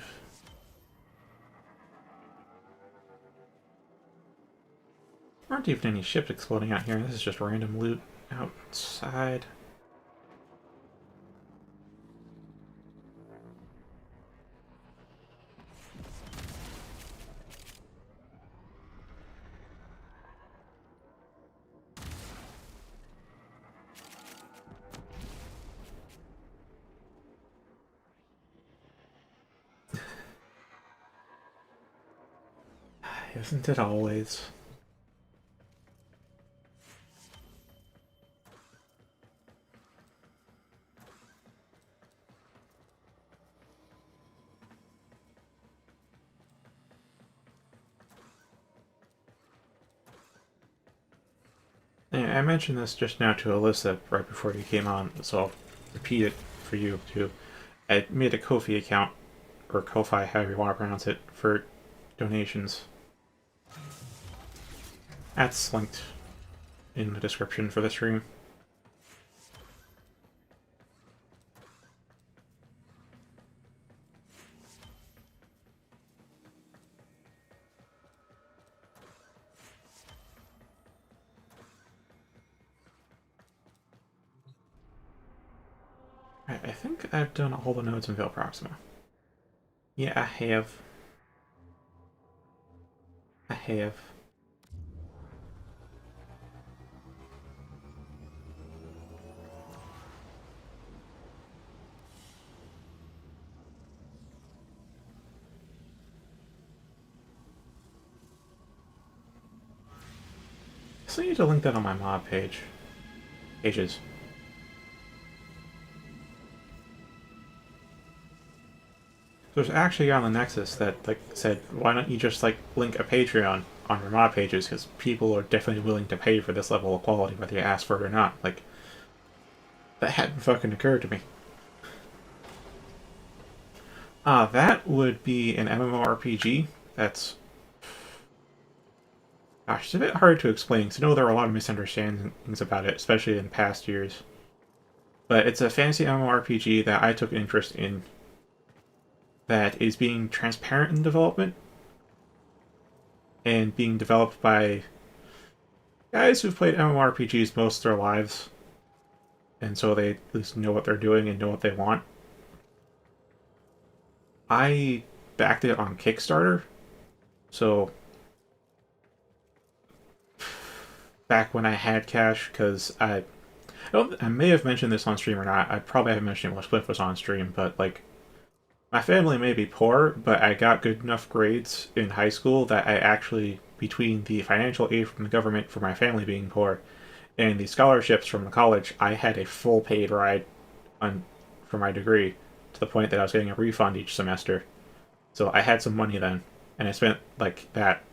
There aren't even any ships exploding out here. This is just random loot outside. Isn't it always? I mentioned this just now to Alyssa right before you came on, so I'll repeat it for you too. I made a Ko-fi account, or Ko-fi, however you want to pronounce it, for donations. That's linked in the description for the stream. I think I've done all the nodes in Veil Proxima. Yeah, I have. I have. I still need to link that on my mod pages. There's actually a guy on the Nexus that said, why don't you just link a Patreon on your mod pages, because people are definitely willing to pay for this level of quality whether you ask for it or not. Like, that hadn't fucking occurred to me. That would be an MMORPG. That's... Gosh, it's a bit hard to explain, because I know there are a lot of misunderstandings about it, especially in past years. But it's a fantasy MMORPG that I took interest in that is being transparent in development and being developed by guys who've played MMORPGs most of their lives, and so they at least know what they're doing and know what they want. I backed it on Kickstarter, so back when I had cash, because I may have mentioned this on stream or not. I probably haven't mentioned it when Spliff was on stream, but my family may be poor, but I got good enough grades in high school that I actually, between the financial aid from the government for my family being poor and the scholarships from the college, I had a full paid ride for my degree, to the point that I was getting a refund each semester. So I had some money then, and I spent that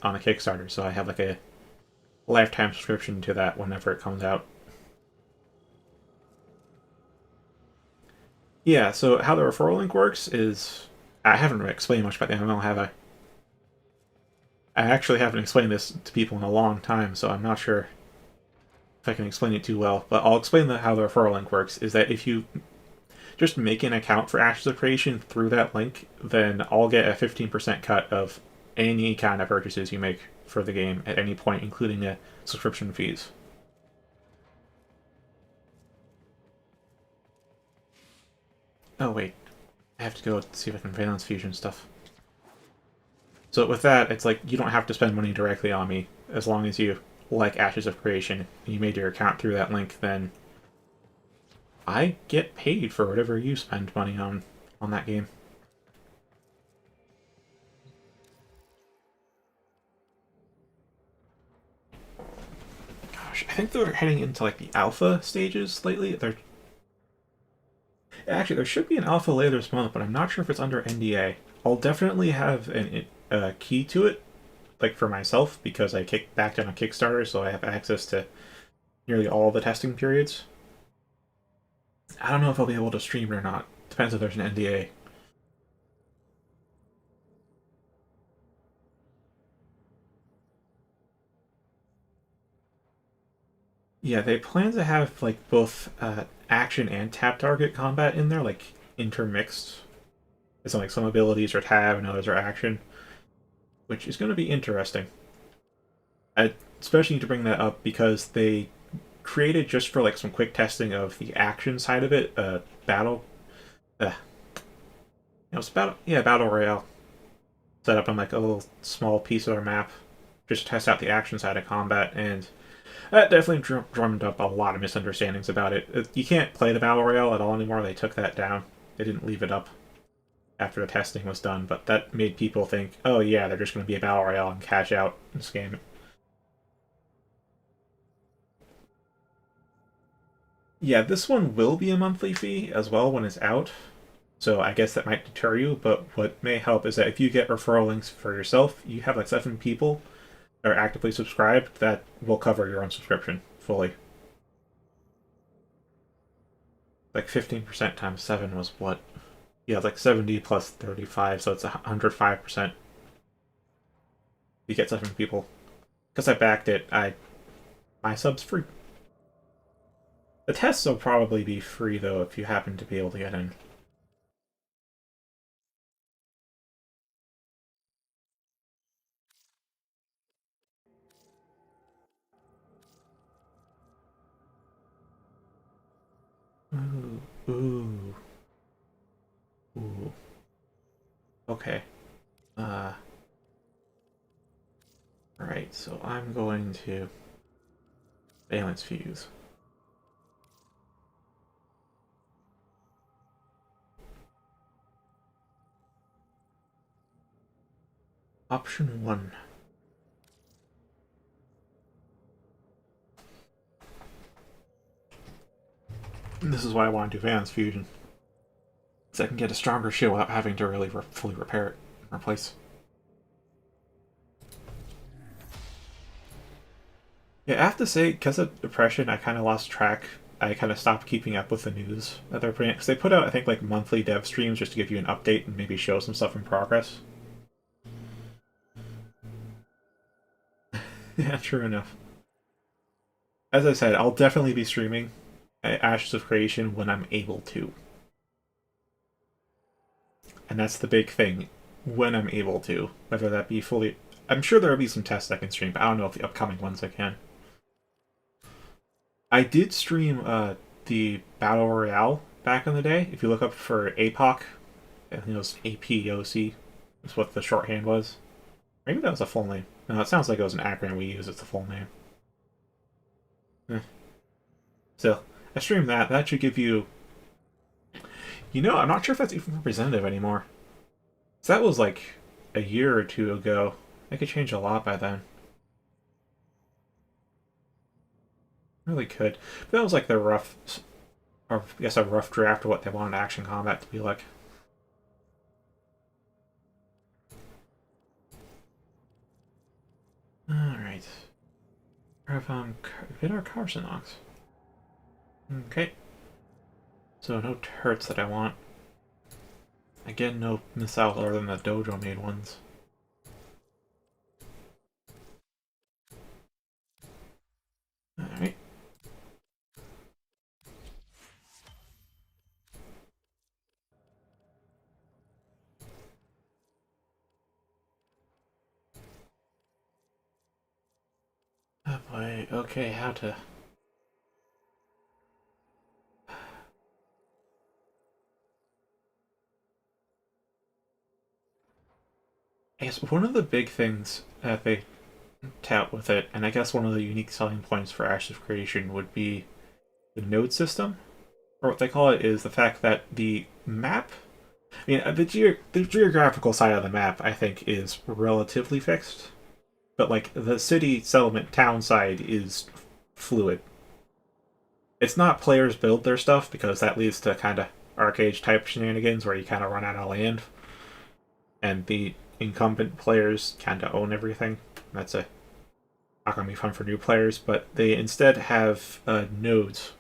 on a Kickstarter, so I have a lifetime subscription to that whenever it comes out. Yeah, so how the referral link works is... I haven't explained much about the MMO, have I? I actually haven't explained this to people in a long time, so I'm not sure if I can explain it too well. But I'll explain how the referral link works, is that if you just make an account for Ashes of Creation through that link, then I'll get a 15% cut of any kind of purchases you make for the game at any point, including the subscription fees. Oh wait, I have to go see if I can Valence Fusion stuff. So with that, it's you don't have to spend money directly on me, as long as you like Ashes of Creation, and you made your account through that link, then I get paid for whatever you spend money on that game. Gosh, I think they're heading into the alpha stages lately. Actually, there should be an alpha later this month, but I'm not sure if it's under NDA. I'll definitely have a key to it, for myself, because I backed on a Kickstarter, so I have access to nearly all the testing periods. I don't know if I'll be able to stream it or not. Depends if there's an NDA. Yeah, they plan to have both action and tap target combat in there, intermixed. So some abilities are tab and others are action, which is going to be interesting. I especially need to bring that up because they created, just for some quick testing of the action side of it, battle. It's battle royale set up on a little small piece of our map, just to test out the action side of combat, and that definitely drummed up a lot of misunderstandings about it. You can't play the battle royale at all anymore. They took that down. They didn't leave it up after the testing was done, but that made people think, oh yeah, they're just going to be a battle royale and cash out and scam it. Yeah, this one will be a monthly fee as well when it's out, so I guess that might deter you, but what may help is that if you get referral links for yourself, you have 7 people that are actively subscribed, that will cover your own subscription. fully. Like 15% times 7 was what? Yeah, like 70 plus 35, so it's 105%. You get 7 people. Because I backed it, my sub's free. The tests will probably be free, though, if you happen to be able to get in. Ooh, ooh, ooh. Okay. Alright, so I'm going to valence fuse. Option 1. This is why I want to do valence fusion. So I can get a stronger shield without having to really fully repair it and replace. Yeah, I have to say, because of depression, I kind of lost track. I kind of stopped keeping up with the news that they're putting. Because they put out, I think, like monthly dev streams just to give you an update and maybe show some stuff in progress. Yeah, true enough. As I said, I'll definitely be streaming Ashes of Creation when I'm able to. And that's the big thing. When I'm able to. Whether that be fully... I'm sure there'll be some tests I can stream, but I don't know if the upcoming ones I can. I did stream the Battle Royale back in the day. If you look up for APOC, I think it was APOC, is what the shorthand was. Maybe that was a full name. No, it sounds like it was an acronym we use as the full name. So, I streamed that. That should give you... You know, I'm not sure if that's even representative anymore. So that was like a year or two ago. It could change a lot by then. Really could. But that was like the rough... Or I guess a rough draft of what they wanted action combat to be like. Alright. Vidar Carsonox. Okay. So no turrets that I want. Again, no missiles other than the dojo made ones. Alright. Oh boy, okay, how to... I guess one of the big things that they tout with it, and I guess one of the unique selling points for Ashes of Creation would be the node system, or what they call it is the fact that the map, I mean, the geographical side of the map, I think, is relatively fixed, but like the city, settlement, town side is fluid. It's not players build their stuff because that leads to kind of arcade type shenanigans where you kind of run out of land, and the incumbent players kind of own everything. That's not going to be fun for new players, but they instead have nodes,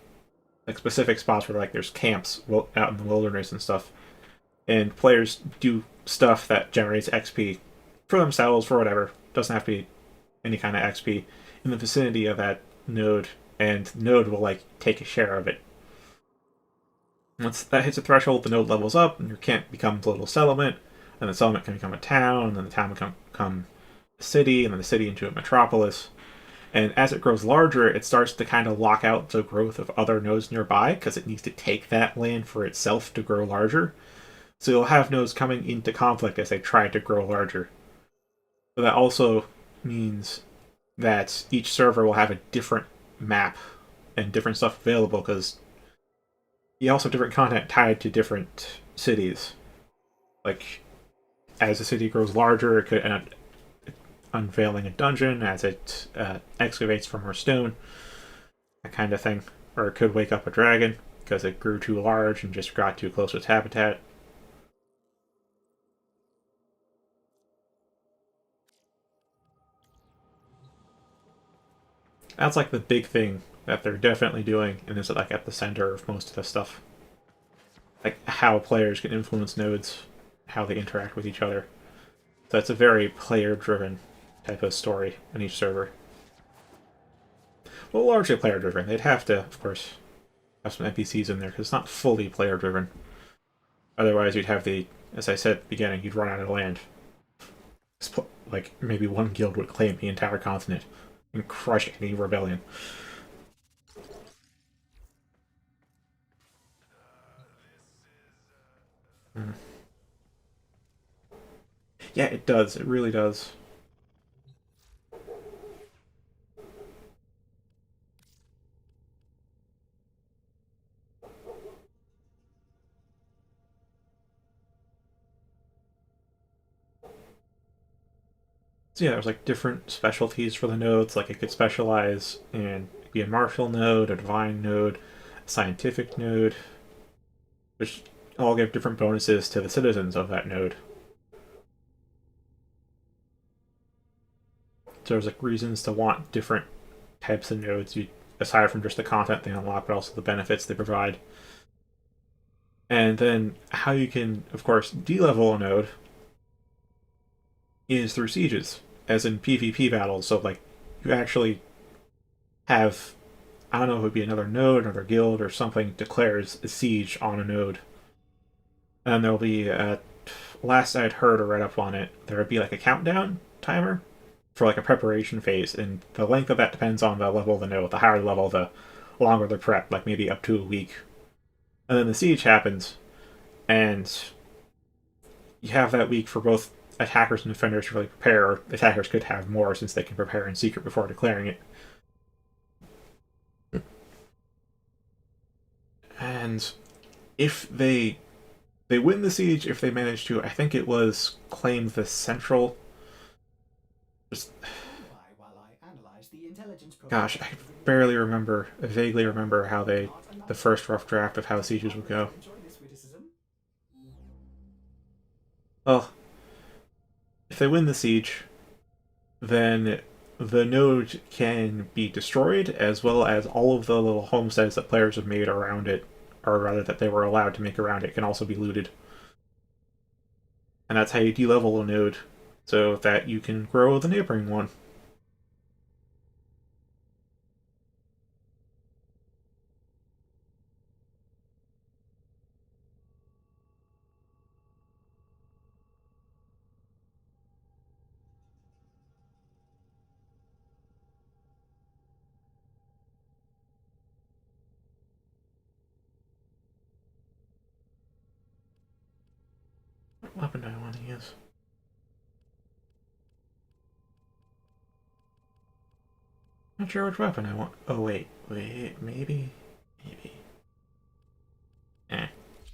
like specific spots where like there's camps out in the wilderness and stuff, and players do stuff that generates XP for themselves, for whatever. Doesn't have to be any kind of XP in the vicinity of that node, and node will like take a share of it. Once that hits a threshold, the node levels up, and your camp becomes a little settlement, and the settlement can become a town, and then the town can become a city, and then the city into a metropolis. And as it grows larger, it starts to kind of lock out the growth of other nodes nearby because it needs to take that land for itself to grow larger. So you'll have nodes coming into conflict as they try to grow larger. But that also means that each server will have a different map and different stuff available because you also have different content tied to different cities. Like, as the city grows larger, it could end up unveiling a dungeon as it excavates for more stone, that kind of thing. Or it could wake up a dragon because it grew too large and just got too close to its habitat. That's like the big thing that they're definitely doing and is like at the center of most of the stuff. Like how players can influence nodes, how they interact with each other. So it's a very player-driven type of story on each server. Well, largely player-driven. They'd have to, of course, have some NPCs in there because it's not fully player-driven. Otherwise, you'd have the, as I said at the beginning, you'd run out of land. Like, maybe one guild would claim the entire continent and crush any rebellion. Mm. Yeah, it does. It really does. So yeah, there's like different specialties for the nodes. Like it could specialize in be a martial node, a divine node, a scientific node, which all give different bonuses to the citizens of that node. So there's like reasons to want different types of nodes, aside from just the content they unlock, but also the benefits they provide. And then how you can, of course, de-level a node is through sieges, as in PvP battles. So like you actually have, I don't know if it would be another node, another guild, or something declares a siege on a node. And there'll be, last I'd heard or read up on it, there would be like a countdown timer for like a preparation phase, and the length of that depends on the level of the node. The higher the level, the longer the prep, like maybe up to a week. And then the siege happens, and you have that week for both attackers and defenders to really prepare, or attackers could have more since they can prepare in secret before declaring it. And if they win the siege, if they manage to, I think it was claim the central. Just, gosh, I barely remember, I vaguely remember how the first rough draft of how sieges would go. Well, if they win the siege, then the node can be destroyed, as well as all of the little homesteads that players have made around it, or rather that they were allowed to make around it, can also be looted. And that's how you de-level a node, so that you can grow the neighboring one. What weapon do I want to use? Not sure which weapon I want. Oh, wait, maybe? Maybe.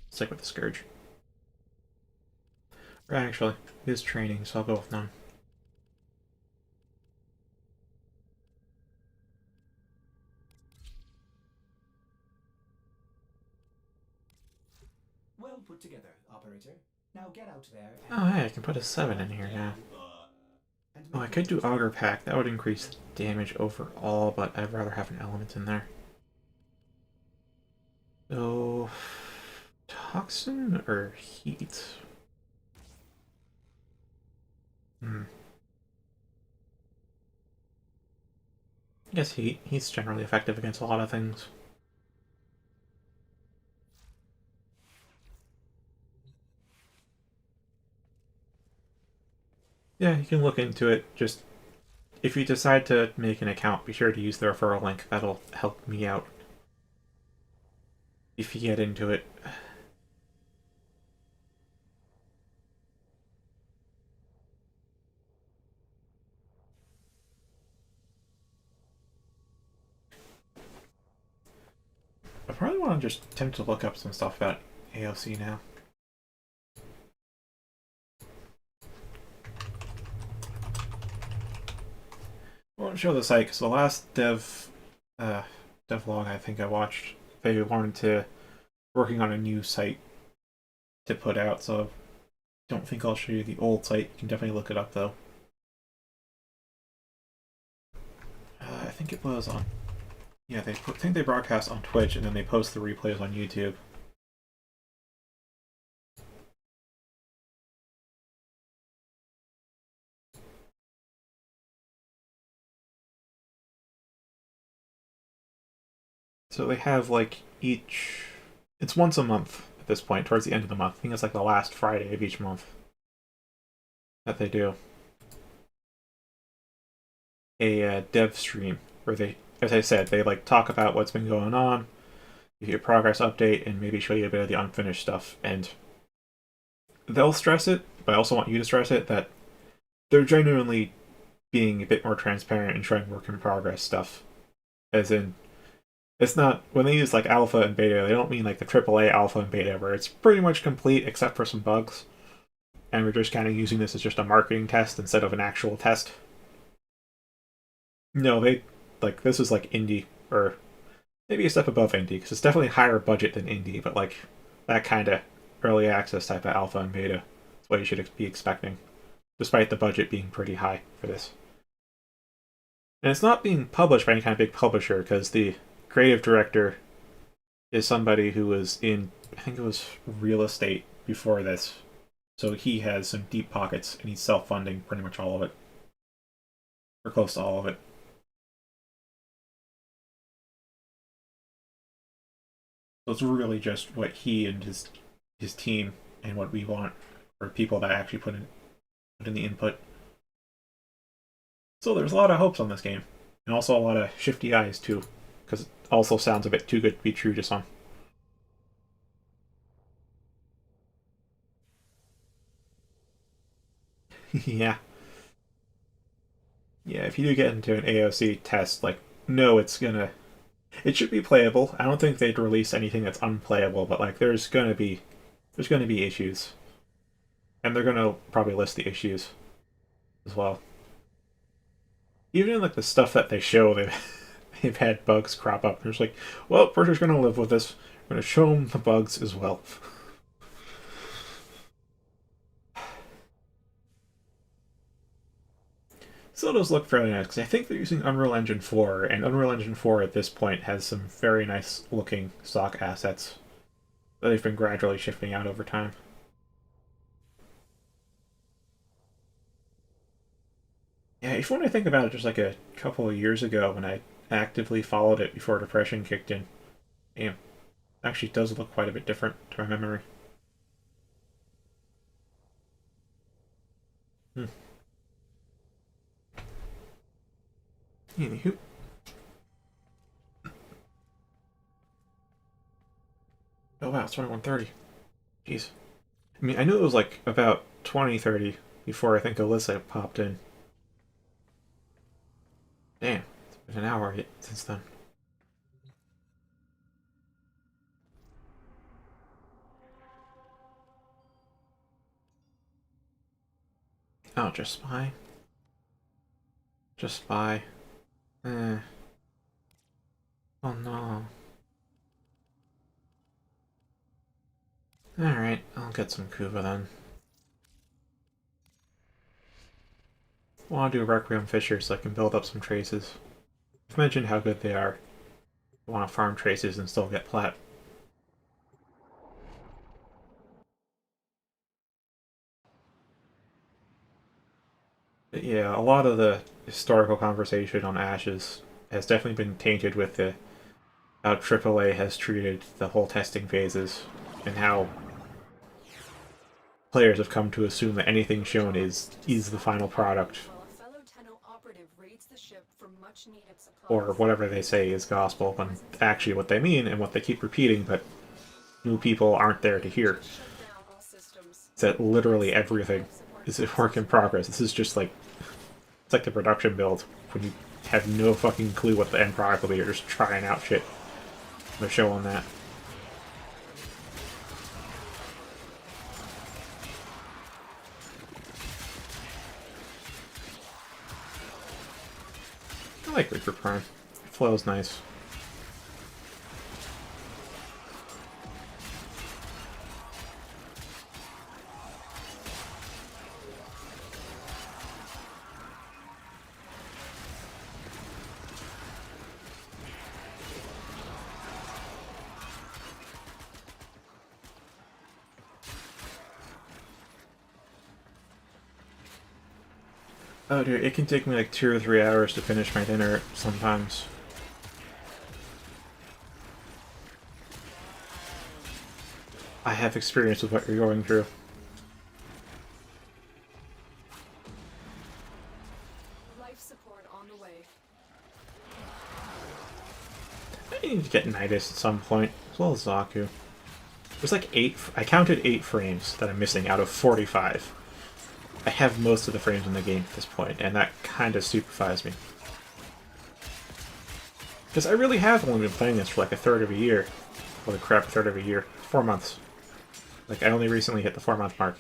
Stick with the Scourge. Or actually, it is training, so I'll go with none. Well put together, operator. Now get out there. Oh, hey, I can put a 7 in here now. Oh, I could do Augur Pack. That would increase damage overall, but I'd rather have an element in there. So, Toxin or Heat? I guess Heat. Heat's generally effective against a lot of things. Yeah, you can look into it. Just, if you decide to make an account, be sure to use the referral link. That'll help me out. If you get into it. I probably want to just attempt to look up some stuff about AOC now. I won't show the site because the last devlog I think I watched, they wanted to working on a new site to put out, so I don't think I'll show you the old site. You can definitely look it up though. I think it was on Yeah, they think they broadcast on Twitch and then they post the replays on YouTube. So they have like each. It's once a month at this point, towards the end of the month. I think it's like the last Friday of each month that they do a dev stream where they, as I said, they like talk about what's been going on, give you a progress update, and maybe show you a bit of the unfinished stuff. And they'll stress it, but I also want you to stress it that they're genuinely being a bit more transparent and showing work in progress stuff. As in, it's not, when they use like alpha and beta, they don't mean like the AAA alpha and beta where it's pretty much complete except for some bugs. And we're just kind of using this as just a marketing test instead of an actual test. No, they, like, this is like indie, or maybe a step above indie, because it's definitely higher budget than indie, but like that kind of early access type of alpha and beta is what you should be expecting, despite the budget being pretty high for this. And it's not being published by any kind of big publisher, because the creative director is somebody who was in, I think it was real estate before this. So he has some deep pockets, and he's self-funding pretty much all of it. Or close to all of it. So it's really just what he and his team and what we want, or people that actually put in the input. So there's a lot of hopes on this game. And also a lot of shifty eyes too, because it also sounds a bit too good to be true to some. Yeah. Yeah, if you do get into an AOC test, like, no, it should be playable. I don't think they'd release anything that's unplayable, but like there's gonna be issues. And they're gonna probably list the issues as well. Even in like the stuff that they show, they've had bugs crop up. There's like, well, we're just gonna live with this. We're gonna show them the bugs as well. So those look fairly nice, because I think they're using Unreal Engine 4, and Unreal Engine 4 at this point has some very nice looking stock assets that they've been gradually shifting out over time. Yeah, if you want to think about it, just like a couple of years ago when I actively followed it before depression kicked in, damn, it actually does look quite a bit different to my memory. Hmm. Anywho. Oh wow, it's 21:30. Jeez. I mean, I knew it was like about 20:30 before I think Alyssa popped in. Damn, it's been an hour since then. Oh, just spy? Just spy. Eh. Oh no. Alright, I'll get some Kuva then. I want to do Requiem Fisher so I can build up some traces. I've mentioned how good they are. I want to farm traces and still get Plat. But yeah, a lot of the historical conversation on Ashes has definitely been tainted with the how AAA has treated the whole testing phases and how players have come to assume that anything shown is the final product, While a fellow Tenno operative raids the ship for much needed supplies. or whatever they say is gospel, when actually what they mean and what they keep repeating, but new people aren't there to hear. Shut down all systems. Is that literally everything is a work in progress. This is just like, it's like the production build when you have no fucking clue what the end product will be. You're just trying out shit. They're showing that. I like Reaper Prime. It flows nice. Oh dude, it can take me like 2 or 3 hours to finish my dinner sometimes. I have experience with what you're going through. Life support on the way. I need to get Nidus at some point, as well as Zaku. There's like 8, I counted 8 frames that I'm missing out of 45. I have most of the frames in the game at this point, and that kind of stupefies me. Because I really have only been playing this for like a third of a year. Holy crap, a third of a year. 4 months. Like, I only recently hit the 4-month mark.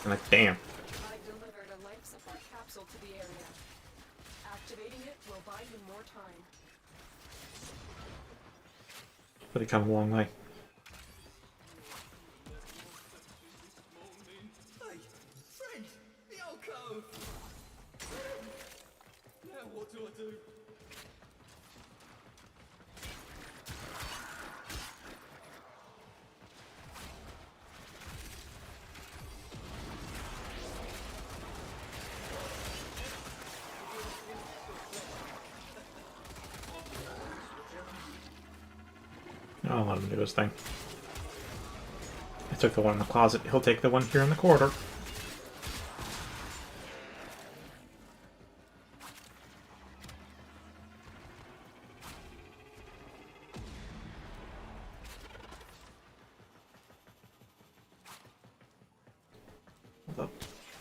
I'm like, damn. I've delivered a life support capsule to the area. Activating it will buy you more time. But it come a long way. Hey, friend, the old cove. Now what do I do? I'll let him do his thing. I took the one in the closet. He'll take the one here in the corridor.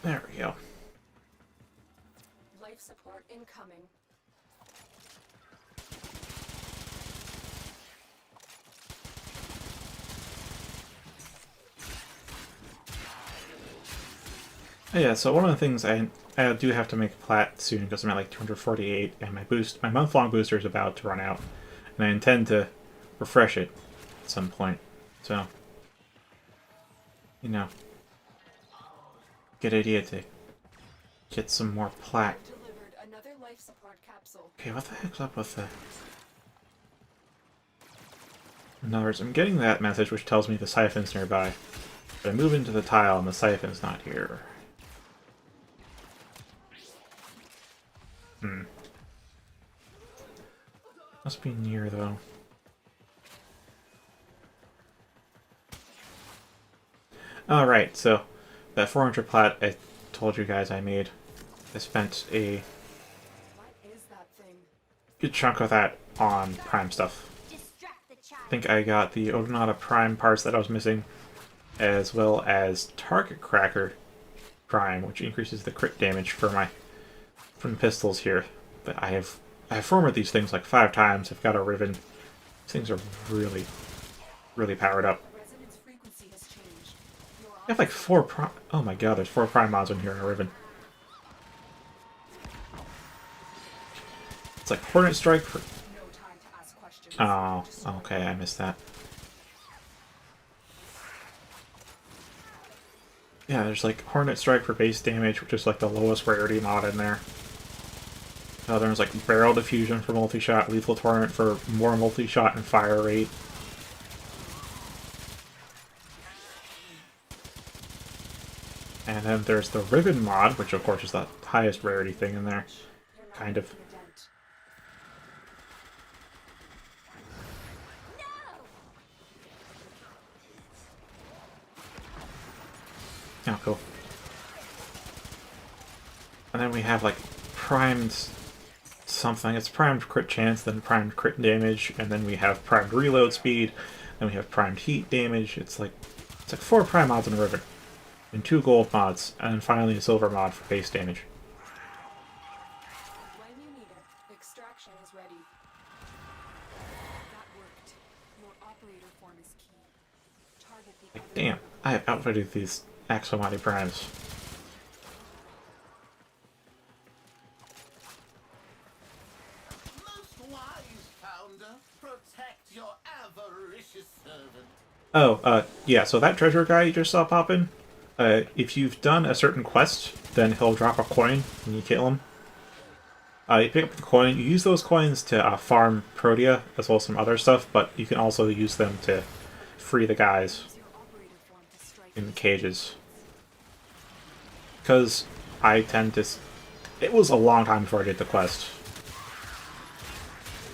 There we go. Life support incoming. Yeah, so one of the things I do have to make a Plat soon because I'm at like 248 and my month-long booster is about to run out. And I intend to refresh it at some point. So, you know, good idea to get some more Plat. Delivered another life support capsule. Okay, what the heck's up with the... In other words, I'm getting that message which tells me the siphon's nearby. But I move into the tile and the siphon's not here. Must be near, though. Alright, so that 400 Plat I told you guys I made, I spent a What is that thing? good chunk of that on Prime stuff. I think I got the Odonata Prime parts that I was missing, as well as Target Cracker Prime, which increases the crit damage for from the pistols here. But I have formed these things like 5 times. I've got a Riven. These things are really, really powered up. Resonance frequency has changed. I have like 4 prime. Oh my god, there's 4 prime mods in here in a Riven. It's like Hornet Strike for. No time to ask questions. Oh, okay, I missed that. Yeah, there's like Hornet Strike for base damage, which is like the lowest rarity mod in there. There's like Barrel Diffusion for multi-shot, Lethal Torrent for more multi-shot and fire rate. And then there's the Ribbon mod, which of course is the highest rarity thing in there. Kind of. Oh, cool. And then we have like primed something. It's primed crit chance, then primed crit damage, and then we have primed reload speed, then we have primed heat damage. It's like 4 prime mods in a Riven, and 2 gold mods, and then finally a silver mod for base damage. When you need it, extraction is ready. That worked. Your operator form is key. Target the Like, other damn, I have outfitted these Axomati primes. Most wise founder, protect your avaricious servant. Oh, yeah, so that treasure guy you just saw pop in, if you've done a certain quest, then he'll drop a coin when you kill him. You pick up the coin, you use those coins to farm Protea, as well as some other stuff, but you can also use them to free the guys your operator form to strike. in the cages. because I tend to... It was a long time before I did the quest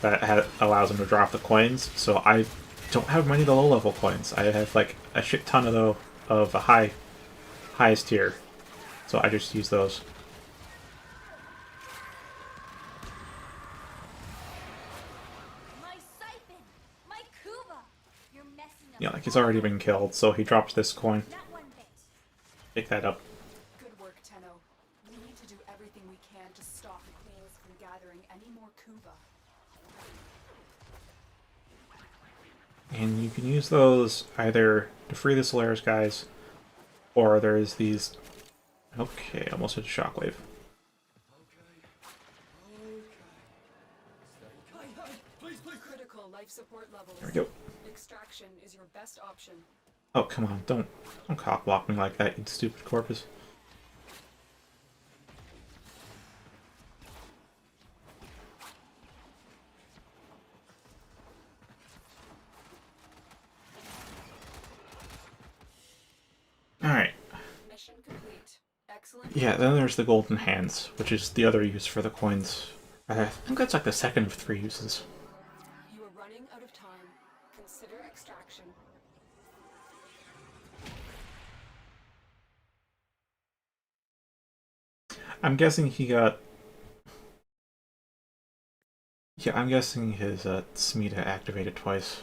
that allows him to drop the coins, so I don't have many of the low-level coins. I have like a shit ton of the highest tier, so I just use those. My siphon! My Kuba! You're messing up. Yeah, like he's already been killed, so he drops this coin. Not one bit. Pick that up. Good work, Tenno. We need to do everything we can to stop the Queens from gathering any more Kuba. And you can use those either to free the Solaris guys, or there's these... Okay, almost hit a shockwave. Critical life support levels. There we go. Extraction is your best option. Oh, come on, don't cock block me like that, you stupid corpus. Alright. Mission complete. Excellent. Yeah, then there's the golden hands, which is the other use for the coins. I think that's like the second of 3 uses. You are running out of time. Consider extraction. I'm guessing he got... Yeah, I'm guessing his Smita activated twice.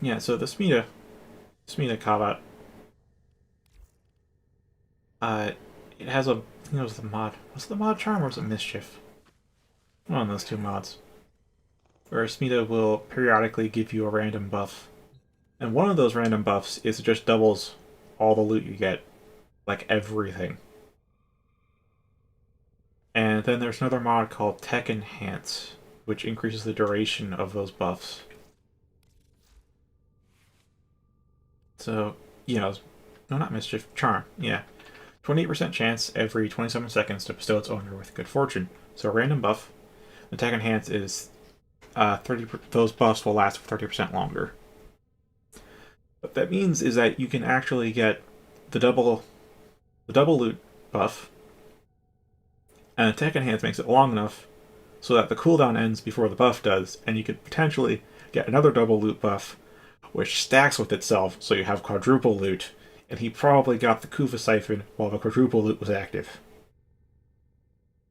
Yeah, so the Smita Kava, it has a, I think it was the mod. Was it the mod charm or was it Mischief? One of those two mods. Where Smita will periodically give you a random buff. And one of those random buffs is it just doubles all the loot you get. Like everything. And then there's another mod called Tech Enhance, which increases the duration of those buffs. So, you know, no, not Mischief, Charm, yeah. 28% chance every 27 seconds to bestow its owner with good fortune. So a random buff. Attack Enhance is 30. Those buffs will last for 30% longer. What that means is that you can actually get the double loot buff, and Attack Enhance makes it long enough so that the cooldown ends before the buff does, and you could potentially get another double loot buff, which stacks with itself, so you have quadruple loot, and he probably got the Kuva Siphon while the quadruple loot was active.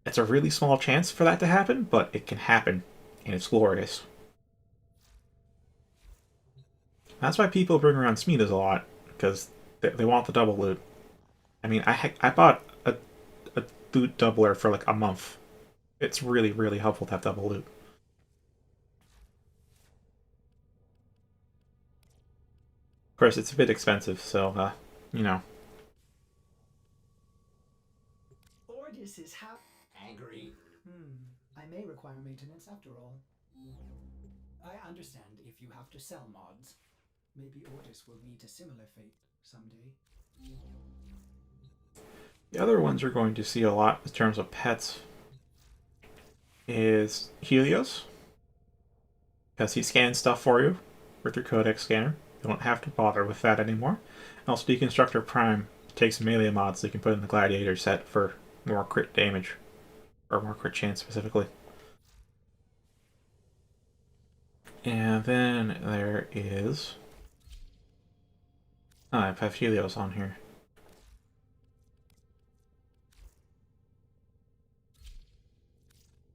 It's a really small chance for that to happen, but it can happen, and it's glorious. That's why people bring around Smitas a lot, because they want the double loot. I mean, I bought a loot doubler for like a month. It's really, really helpful to have double loot. Of course, it's a bit expensive, so, you know. Ordis is Angry? I may require maintenance after all. I understand if you have to sell mods. Maybe Ordis will meet a similar fate someday. The other ones you're going to see a lot in terms of pets is Helios, because he scans stuff for you with your codex scanner. You don't have to bother with that anymore. And also Deconstructor Prime takes melee mods so you can put in the Gladiator set for more crit damage, or more crit chance specifically. And then there is... Oh, I have Helios on here.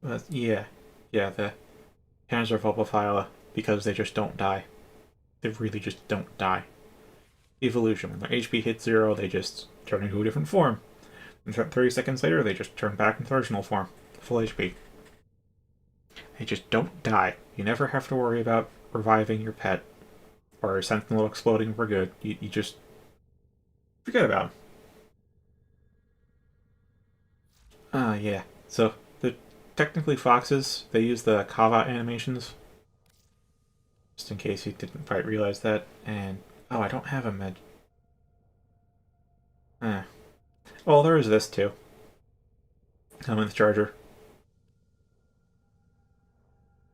But yeah, the Panzer Vulpaphyla, because they just don't die. They really just don't die. Evolution, when their HP hits 0, they just turn into a different form. And 30 seconds later, they just turn back into original form, full HP. They just don't die. You never have to worry about reviving your pet, or Sentinel exploding for good. You just forget about them. Yeah. So, technically foxes, they use the Kava animations. Just in case you didn't quite realize that. And, oh, I don't have a med. Well, there is this too. Coming with Charger.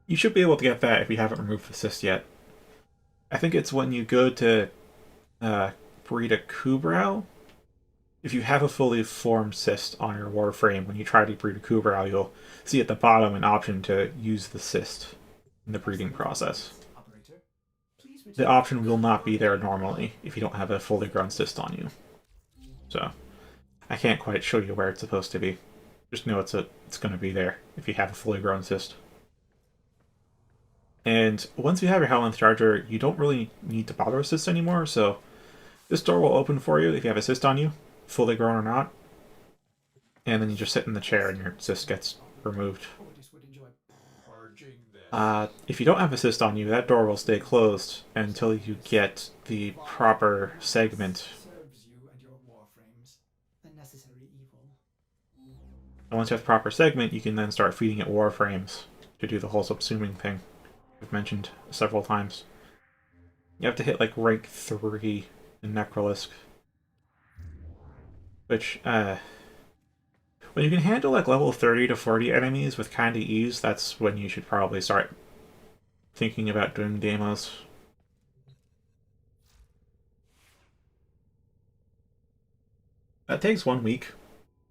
You should be able to get that if you haven't removed the cyst yet. I think it's when you go to breed a Kubrau. If you have a fully formed cyst on your Warframe, when you try to breed a Kubrau, you'll see at the bottom an option to use the cyst in the breeding process. Operator, please The return. option will not be there normally if you don't have a fully grown cyst on you. So, I can't quite show you where it's supposed to be. Just know it's going to be there if you have a fully grown cyst. And once you have your Hellman's Charger, you don't really need to bother with cysts anymore, so this door will open for you if you have a cyst on you, fully grown or not. And then you just sit in the chair and your cyst gets removed. Orders would enjoy Purging this. If you don't have a cyst on you, that door will stay closed until you get the proper segment. serves you and your warframes. A necessary evil. And once you have the proper segment, you can then start feeding it Warframes to do the whole subsuming thing I've mentioned several times. You have to hit like rank 3 in Necrolisk. Which, when you can handle like level 30 to 40 enemies with kinda ease, that's when you should probably start thinking about doing demos. That takes 1 week.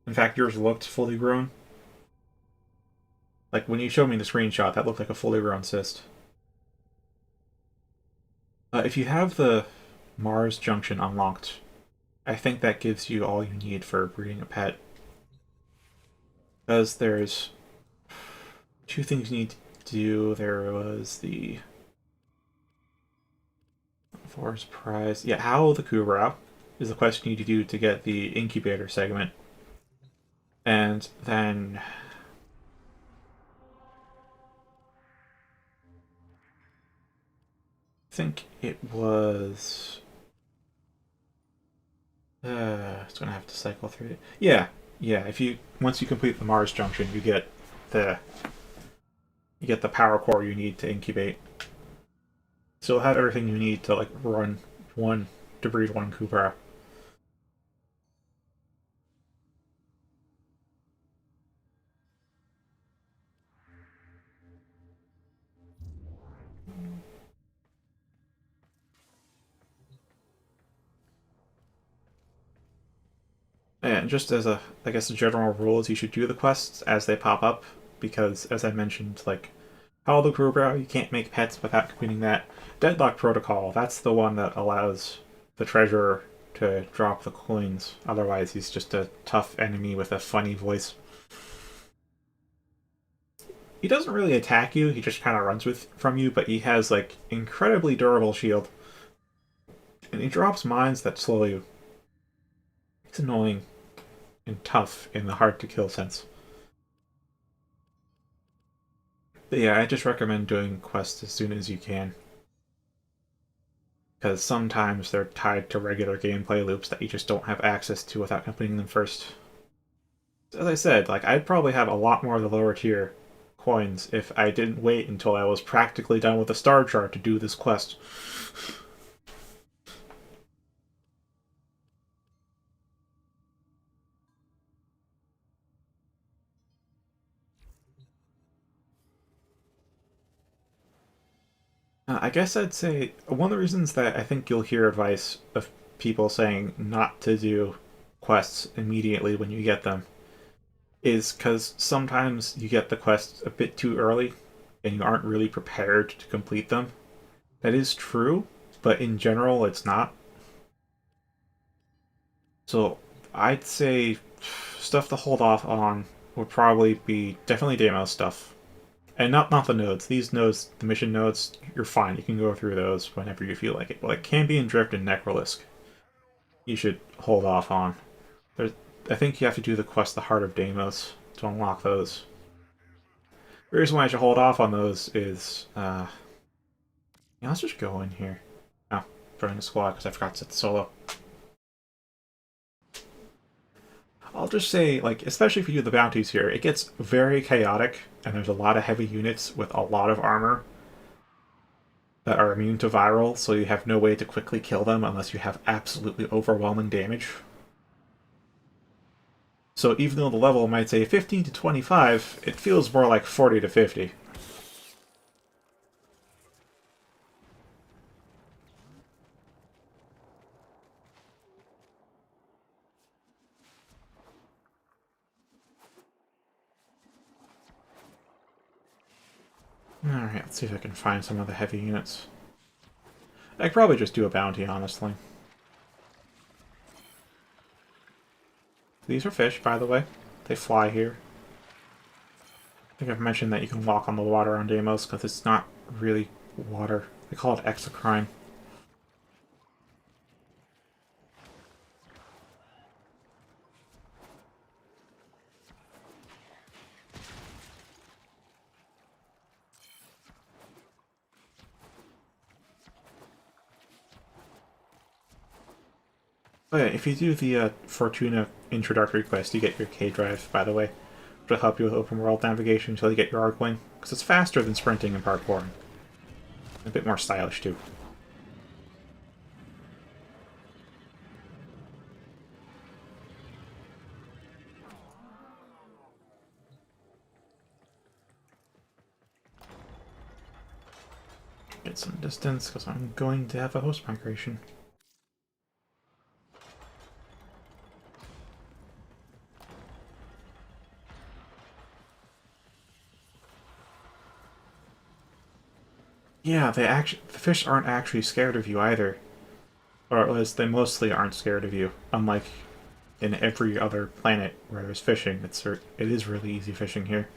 In fact, yours looked fully grown. Like, when you showed me the screenshot, that looked like a fully grown cyst. If you have the Mars Junction unlocked, I think that gives you all you need for breeding a pet. Because there's 2 things you need to do. There was the Forest Prize. Yeah, Howl the Kubrau is the quest you need to do to get the incubator segment. And then I think it was it's gonna have to cycle through it. Yeah. If you once you complete the Mars Junction, you get the power core you need to incubate. So you'll have everything you need to like run one to breed 1 Kubrau. And just as a, I guess, a general rule is you should do the quests as they pop up, because as I mentioned, like, Howl the Kubrau, you can't make pets without completing that. Deadlock Protocol, that's the one that allows the treasurer to drop the coins. Otherwise, he's just a tough enemy with a funny voice. He doesn't really attack you, he just kind of runs from you, but he has, like, incredibly durable shield. And he drops mines that slow you. It's annoying and tough in the hard to kill sense. But yeah, I just recommend doing quests as soon as you can. Because sometimes they're tied to regular gameplay loops that you just don't have access to without completing them first. As I said, like, I'd probably have a lot more of the lower tier coins if I didn't wait until I was practically done with the star chart to do this quest. I guess I'd say one of the reasons that I think you'll hear advice of people saying not to do quests immediately when you get them is because sometimes you get the quests a bit too early and you aren't really prepared to complete them. That is true, but in general it's not. So I'd say stuff to hold off on would probably be definitely Deimos stuff. And not the nodes. These nodes, the mission nodes, you're fine. You can go through those whenever you feel like it. But like Cambion Drift and Necrolisk, you should hold off on. I think you have to do the quest The Heart of Deimos to unlock those. The reason why I should hold off on those is, yeah, let's just go in here. Oh, join the squad because I forgot to set the solo. I'll just say, like, especially if you do the bounties here, it gets very chaotic, and there's a lot of heavy units with a lot of armor that are immune to viral, so you have no way to quickly kill them unless you have absolutely overwhelming damage. So even though the level might say 15 to 25, it feels more like 40 to 50. Alright, let's see if I can find some of the heavy units. I could probably just do a bounty, honestly. These are fish, by the way. They fly here. I think I've mentioned that you can walk on the water on Deimos, because it's not really water. They call it exocrine. Oh yeah, if you do the Fortuna introductory quest, you get your K-Drive, by the way, which will help you with open world navigation until you get your Arc-Wing, because it's faster than sprinting in parkour. A bit more stylish, too. Get some distance, because I'm going to have a host migration. Yeah, the fish aren't actually scared of you either. Or at least they mostly aren't scared of you. Unlike in every other planet where there's fishing, it is really easy fishing here.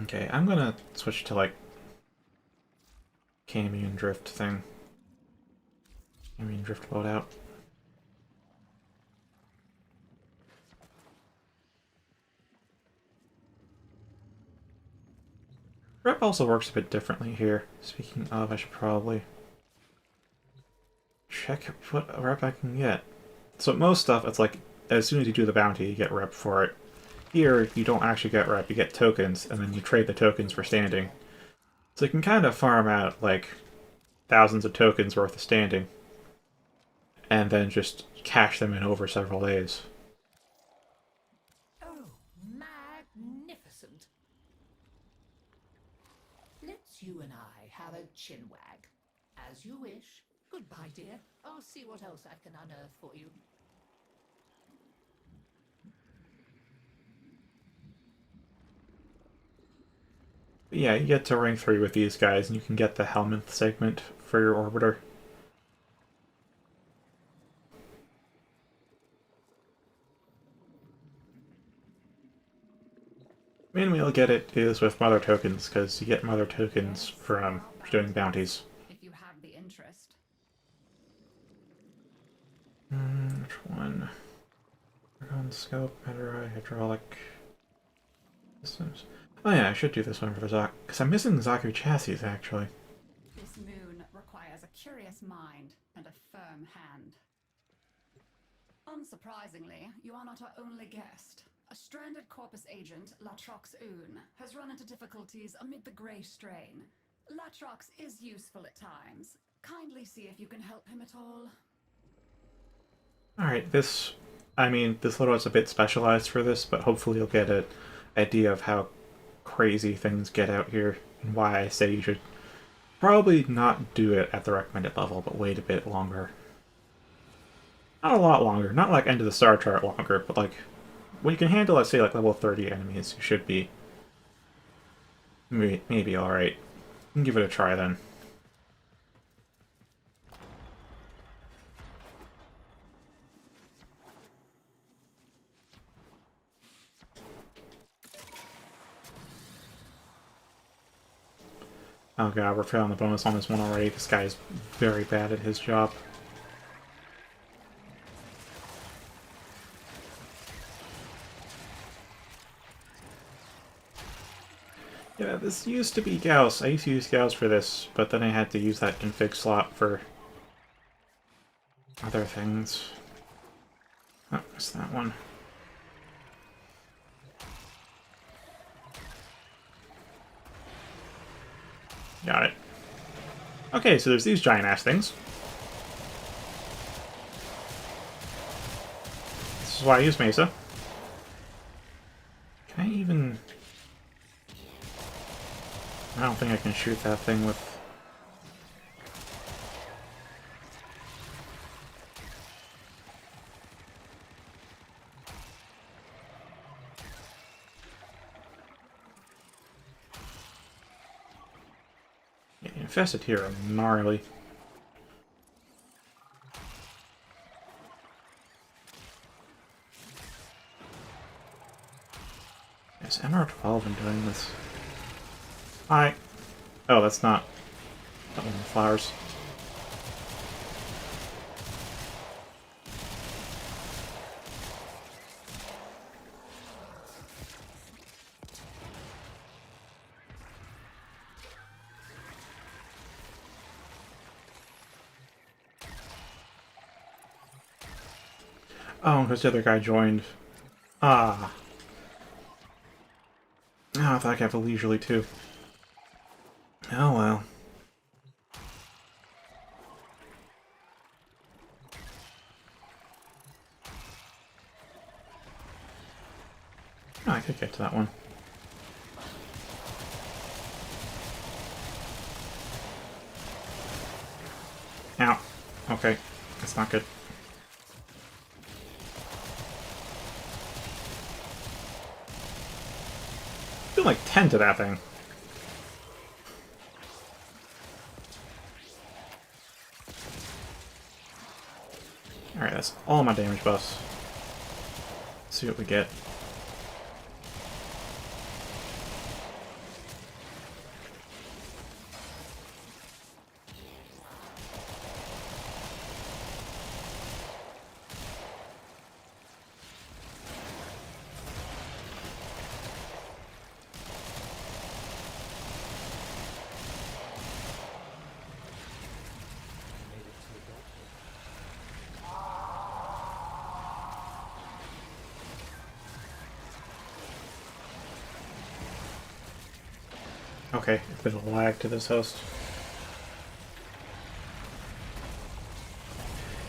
Okay, I'm gonna switch to like Camion Drift thing. Camion Drift loadout. Rep also works a bit differently here. Speaking of, I should probably check what rep I can get. So most stuff, it's like, as soon as you do the bounty, you get rep for it. Here, you don't actually get rep, you get tokens, and then you trade the tokens for standing. So you can kind of farm out, like, thousands of tokens worth of standing, and then just cash them in over several days. Oh, magnificent. Let's you and I have a chinwag. As you wish. Goodbye, dear. I'll see what else I can unearth for you. But yeah, you get to rank 3 with these guys, and you can get the Helminth segment for your orbiter. Main way you'll get it is with mother tokens, because you get mother tokens from doing bounties. If you have the interest. Which one? Dragon scope, Meteorite, hydraulic systems. Oh yeah, I should do this one for the Zaku, because I'm missing Zaku chassis actually. This moon requires a curious mind and a firm hand. Unsurprisingly, you are not our only guest. A stranded Corpus agent, Latrox Oon, has run into difficulties amid the Grey Strain. Latrox is useful at times. Kindly see if you can help him at all. Alright, this loadout's a bit specialized for this, but hopefully you'll get an idea of how crazy things get out here, and why I say you should probably not do it at the recommended level, but wait a bit longer. Not a lot longer, not like end of the star chart longer, but like when you can handle, let's say, like level 30 enemies, you should be maybe alright. You can give it a try then. Oh god, we're failing the bonus on this one already. This guy is very bad at his job. Yeah, this used to be Gauss. I used to use Gauss for this, but then I had to use that config slot for other things. Oh, it's that one. Got it. Okay, so there's these giant-ass things. This is why I use Mesa. Can I even... I don't think I can shoot that thing with... Infested here are gnarly. Is MR12 been doing this? Hi. Oh, that's not that one with flowers. Oh, because the other guy joined. Ah. Oh, I thought I could have a leisurely too. Oh well. Oh, I could get to that one. Ow. Okay. That's not good. I feel like 10 to that thing. Alright, that's all my damage buffs. Let's see what we get. Okay, a bit of lag to this host.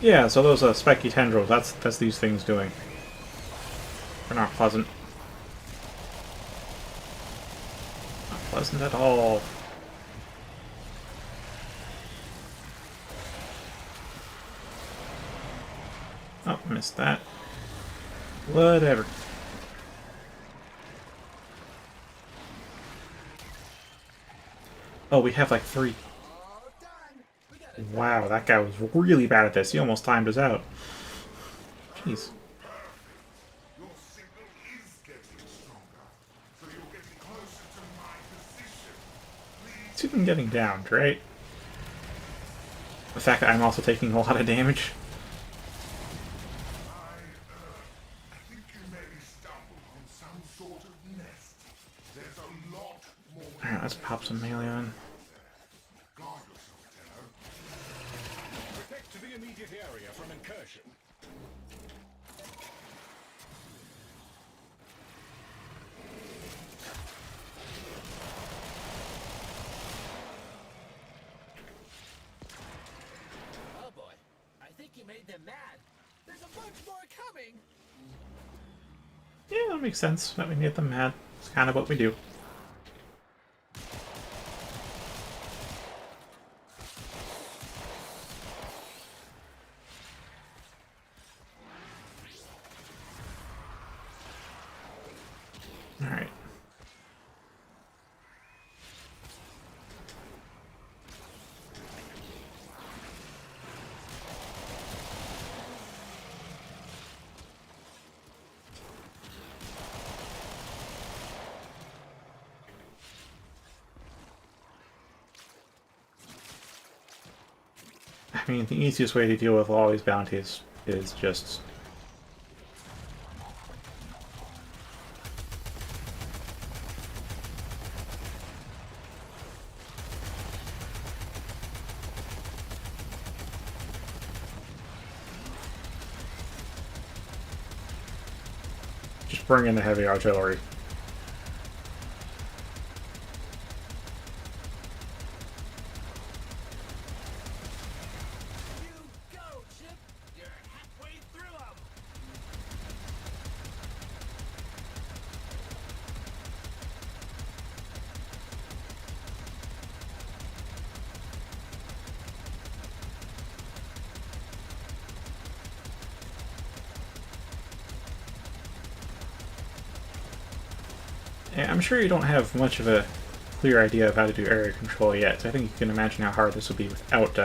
Yeah, so those spiky tendrils, that's these things doing. They're not pleasant. Not pleasant at all. Oh, missed that. Whatever. Oh, we have like 3. Wow, that guy was really bad at this. He almost timed us out. Jeez. Your signal is getting stronger, so you're getting closer to my position. Please. It's even getting downed, right? The fact that I'm also taking a lot of damage. I think you maybe stumbled on some sort of nest. There's a lot more. Alright, let's pop some melee on. Guard yourself, Tenno. Protect to the immediate area from incursion. Oh boy, I think you made them mad. There's a bunch more coming. Yeah, that makes sense. That we made them mad. It's kind of what we do. Alright. I mean, the easiest way to deal with all these bounties is just... just bring in the heavy artillery. You go, Chip. You're halfway through them. Yeah, I'm sure you don't have much of a clear idea of how to do area control yet, so I think you can imagine how hard this would be without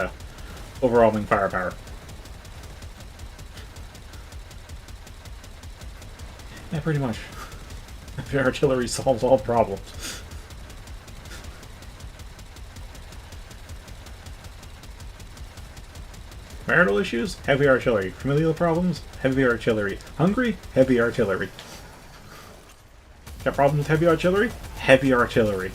overwhelming firepower. Yeah, pretty much. The artillery solves all problems. Marital issues? Heavy artillery. Familial problems? Heavy artillery. Hungry? Heavy artillery. Got problems with heavy artillery? Heavy artillery.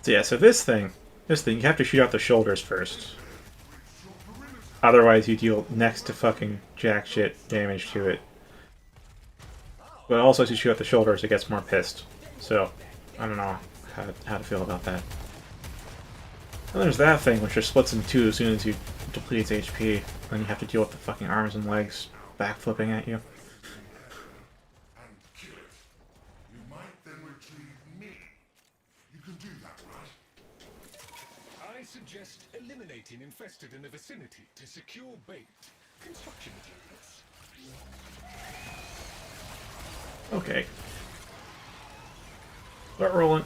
So yeah, so this thing, you have to shoot out the shoulders first. Otherwise you deal next to fucking jack shit damage to it. But also as you shoot out the shoulders, it gets more pissed. So, I don't know how to feel about that. And there's that thing, which just splits in two as soon as you deplete its HP. Then you have to deal with the fucking arms and legs backflipping at you. And kill it. You might then retrieve me. You can do that, right? I suggest eliminating infested in the vicinity to secure bait. Construction materials. Okay. Start rolling.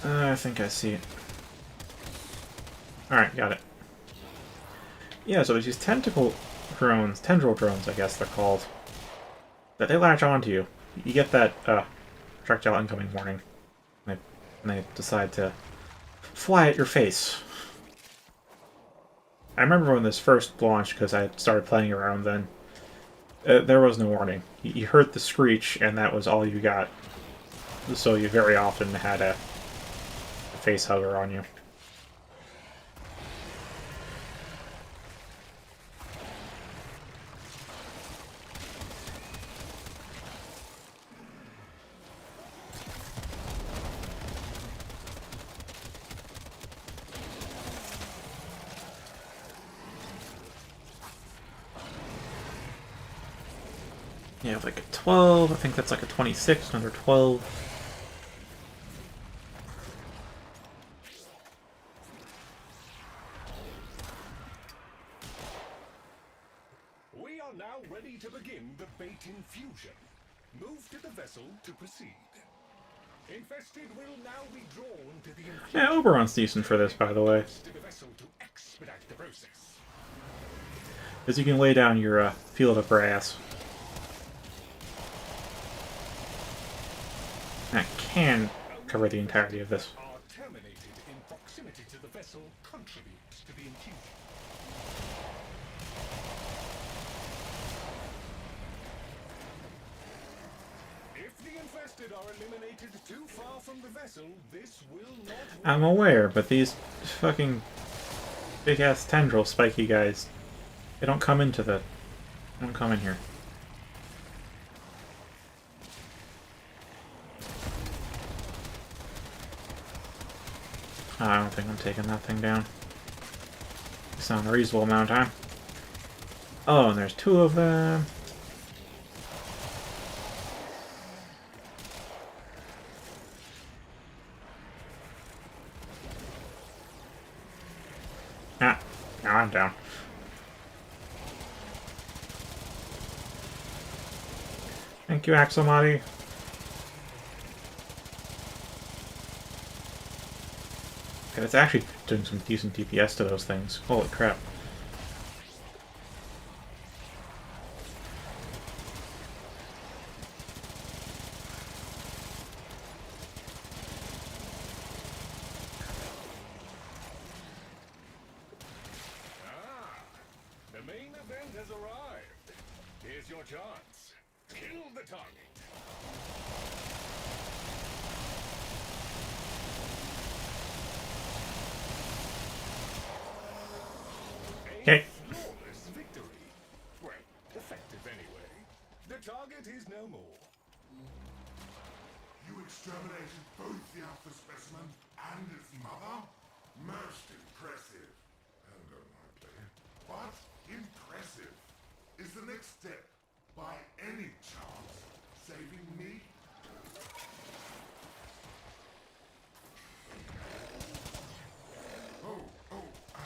I think I see it. Alright, got it. Yeah, so there's these tendril drones, I guess they're called, that they latch onto you. You get that projectile incoming warning, and they decide to fly at your face. I remember when this first launched, because I started playing around then, there was no warning. You heard the screech, and that was all you got. So you very often had a face hugger on you. Yeah, like a 12. I think that's like a 26, another 12. We are now ready to begin the bait infusion. Move to the vessel to proceed. Infested will now be drawn to the infusion. Yeah, Oberon's decent for this, by the way. To the vessel to expedite the process. Because you can lay down your field of brass. That can cover the entirety of this. Are terminated in proximity to the vessel contributes to the infusion. If the infested are eliminated too far from the vessel, this will not work. I'm aware, but these fucking big-ass tendril spiky guys, they don't come into the... They don't come in here. I don't think I'm taking that thing down. It's not a reasonable amount of time. Oh, and there's two of them. Ah, now I'm down. Thank you, Axelmati. Okay, it's actually doing some decent DPS to those things. Holy crap. The main event has arrived. Here's your chance. Kill the target. Okay. Flawless victory. Well, effective anyway. The target is no more. You exterminated both the alpha specimen and its mother? Most impressive. And unlikely. But impressive. Is the next step, by any chance, saving me?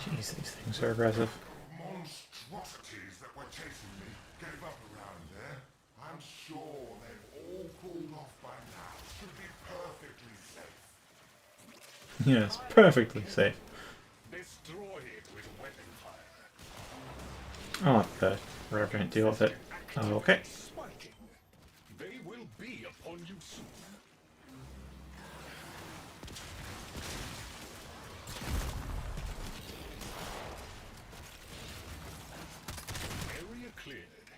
Jeez, these things are aggressive. Monstrosities that were chasing me gave up around there. I'm sure they've all cooled off by now. Should be perfectly safe. Yes, perfectly safe. Destroy it with weapon fire. I'll let the Reverend deal with it. Okay. Spiking. They will be upon you soon. Area cleared.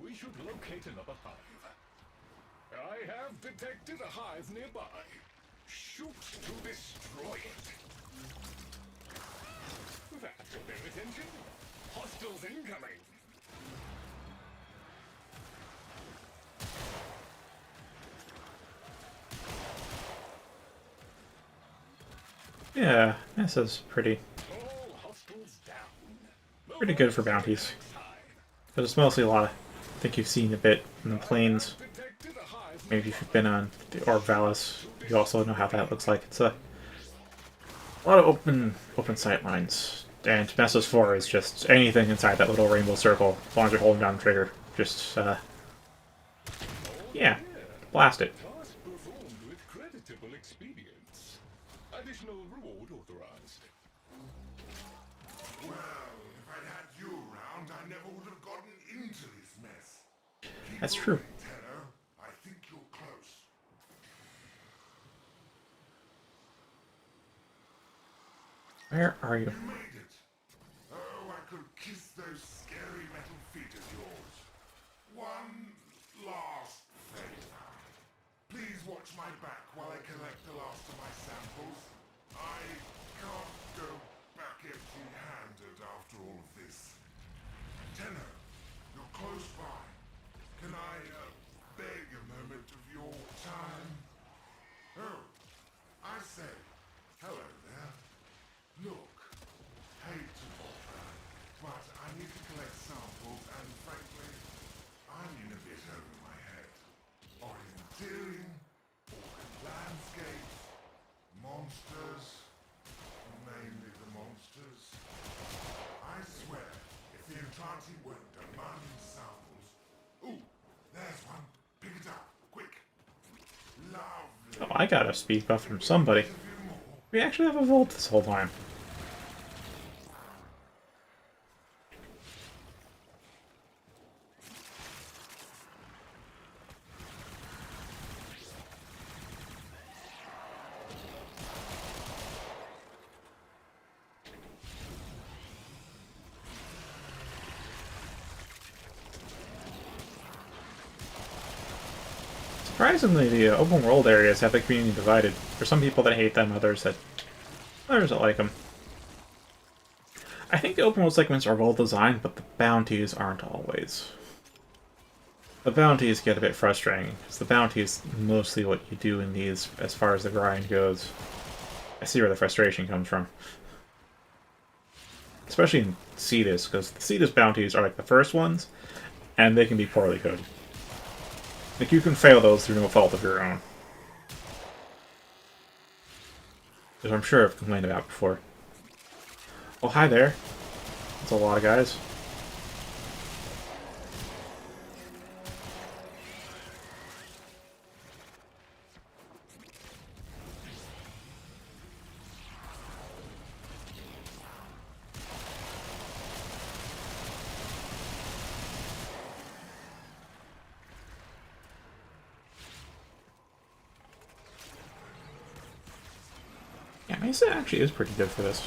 We should locate another hive. I have detected a hive nearby. Shoot to destroy it. That got their attention. Hostiles incoming. Yeah, this is pretty All hostiles down. pretty good for bounties. But it's mostly a lot of, I think you've seen a bit in the plains. Detected a hive. Maybe if you've been on the Orb Vallis, you also know how that looks like. It's a lot of open sight lines. And Nessus 4 is just anything inside that little rainbow circle, as long as you're holding down the trigger. Just, yeah, blast it. Task performed with creditable expedience. Additional reward authorized. Well, if I'd had you around, I never would have gotten into this mess. Keep That's true. moving, Tenno. I think you're close. Where are you? You made it. Oh, I could kiss those scary metal feet of yours. One last favor. Please watch my back while I collect the last of my samples. I can't go back empty-handed after all of this. Tenno, you're close by. Can I, beg a moment of your time? Oh, I say, hello there. Look, hate to bother, but I need to collect samples, and frankly, I'm in a bit over my head. Orienteering, orchid landscapes, monsters, mainly the monsters. I swear, if the Entranti weren't demanding samples... Ooh, there's one. Pick it up, quick. Lovely. Oh, I got a speed buff from somebody. We actually have a vault this whole time. Surprisingly, the open world areas have the community divided. For some people that hate them, others that like them. I think the open world segments are well designed, but the bounties aren't always. The bounties get a bit frustrating, because the bounty is mostly what you do in these as far as the grind goes. I see where the frustration comes from. Especially in Cetus, because the Cetus bounties are like the first ones, and they can be poorly coded. Like, you can fail those through no fault of your own. Which I'm sure I've complained about before. Oh, hi there. That's a lot of guys. Yeah, Mesa actually is pretty good for this.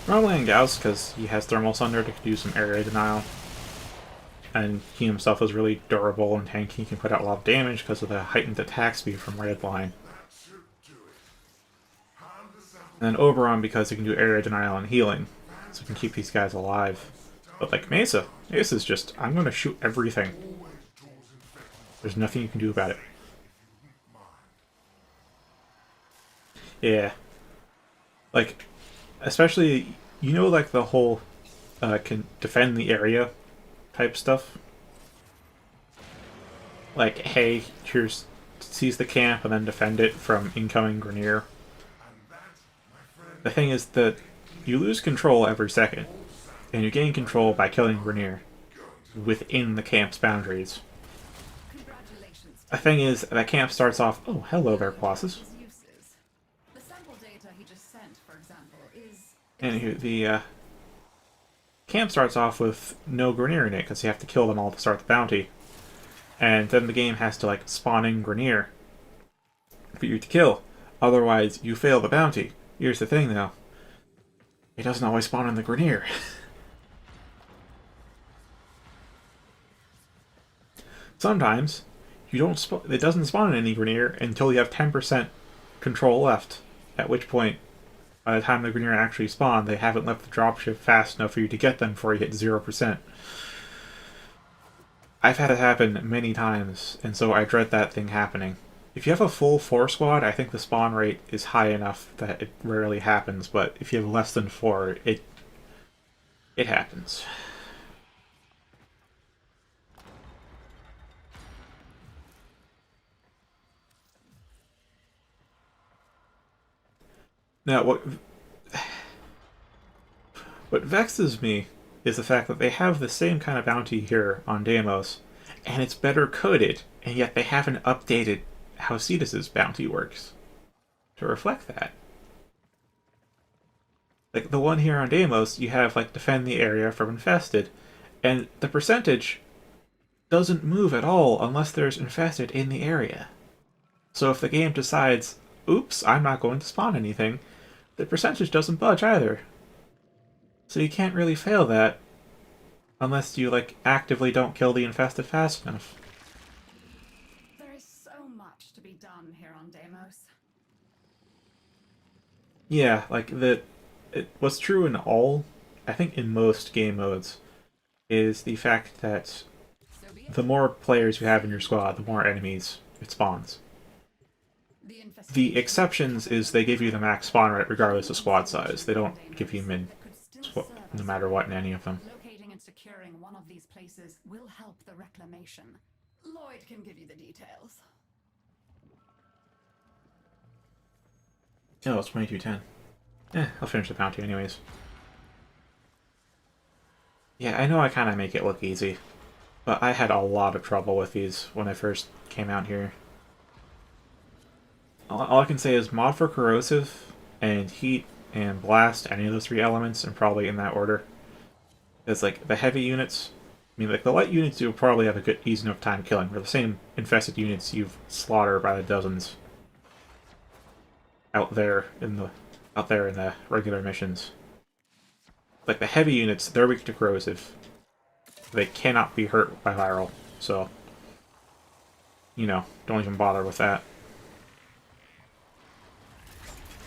Normally in Gauss, because he has Thermal Sunder to do some area denial. And he himself is really durable and tanky, he can put out a lot of damage because of the heightened attack speed from Redline. And then Oberon because he can do area denial and healing, so he can keep these guys alive. But like Mesa's just, I'm going to shoot everything. There's nothing you can do about it. Yeah. Like, especially, you know, like the whole can defend the area type stuff? Like, hey, here's, seize the camp and then defend it from incoming Grenier. The thing is that you lose control every second, and you gain control by killing Grenier within the camp's boundaries. Congratulations. The thing is, that camp starts off. Oh, hello there, Colossus. His uses. The sample data he just sent, for example, is And the camp starts off with no Grenier in it because you have to kill them all to start the bounty, and then the game has to like spawn in Grenier for you to kill. Otherwise, you fail the bounty. Here's the thing, though: it doesn't always spawn in the Grenier. Sometimes you don't. It doesn't spawn in any Grenier until you have 10% control left. At which point, by the time the Grenier actually spawn, they haven't left the dropship fast enough for you to get them before you hit 0%. I've had it happen many times, and so I dread that thing happening. If you have a full 4 squad, I think the spawn rate is high enough that it rarely happens, but if you have less than 4, it happens. Now, what vexes me is the fact that they have the same kind of bounty here on Deimos, and it's better coded, and yet they haven't updated how Cetus's bounty works to reflect that. Like, the one here on Deimos, you have, like, defend the area from infested, and the percentage doesn't move at all unless there's infested in the area. So if the game decides, oops, I'm not going to spawn anything, the percentage doesn't budge either. So you can't really fail that unless you, like, actively don't kill the infested fast enough. there is so much to be done here on Deimos. Yeah, like, what's true in all, I think in most game modes, is the fact that So be it. the more players you have in your squad, the more enemies it spawns. The exceptions is they give you the max spawn rate regardless of squad size. They don't give you min, no matter what in any of them. Locating and securing one of these places will help the reclamation. Lloyd can give you the details. Oh, it's 2210. I'll finish the bounty anyways. Yeah, I know I kind of make it look easy, but I had a lot of trouble with these when I first came out here. All I can say is mod for corrosive and heat and blast, any of those 3 elements, and probably in that order. Because, like, the heavy units, I mean, like, the light units you'll probably have a good, easy enough time killing. For the same infested units you've slaughtered by the dozens out there in the regular missions. Like, the heavy units, they're weak to corrosive. They cannot be hurt by viral, so, you know, don't even bother with that.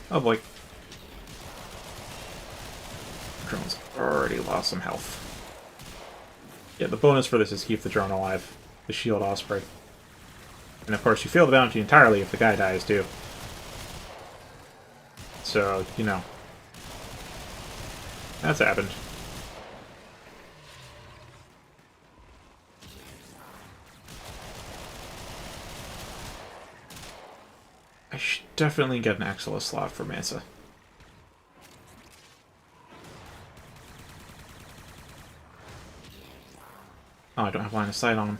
Oh boy. Drone's already lost some health. Yeah, the bonus for this is keep the drone alive. The shield osprey. And of course you fail the bounty entirely if the guy dies too. So, you know. That's happened. I should definitely get an Axelos slot for Mansa. Oh, I don't have line of sight on him.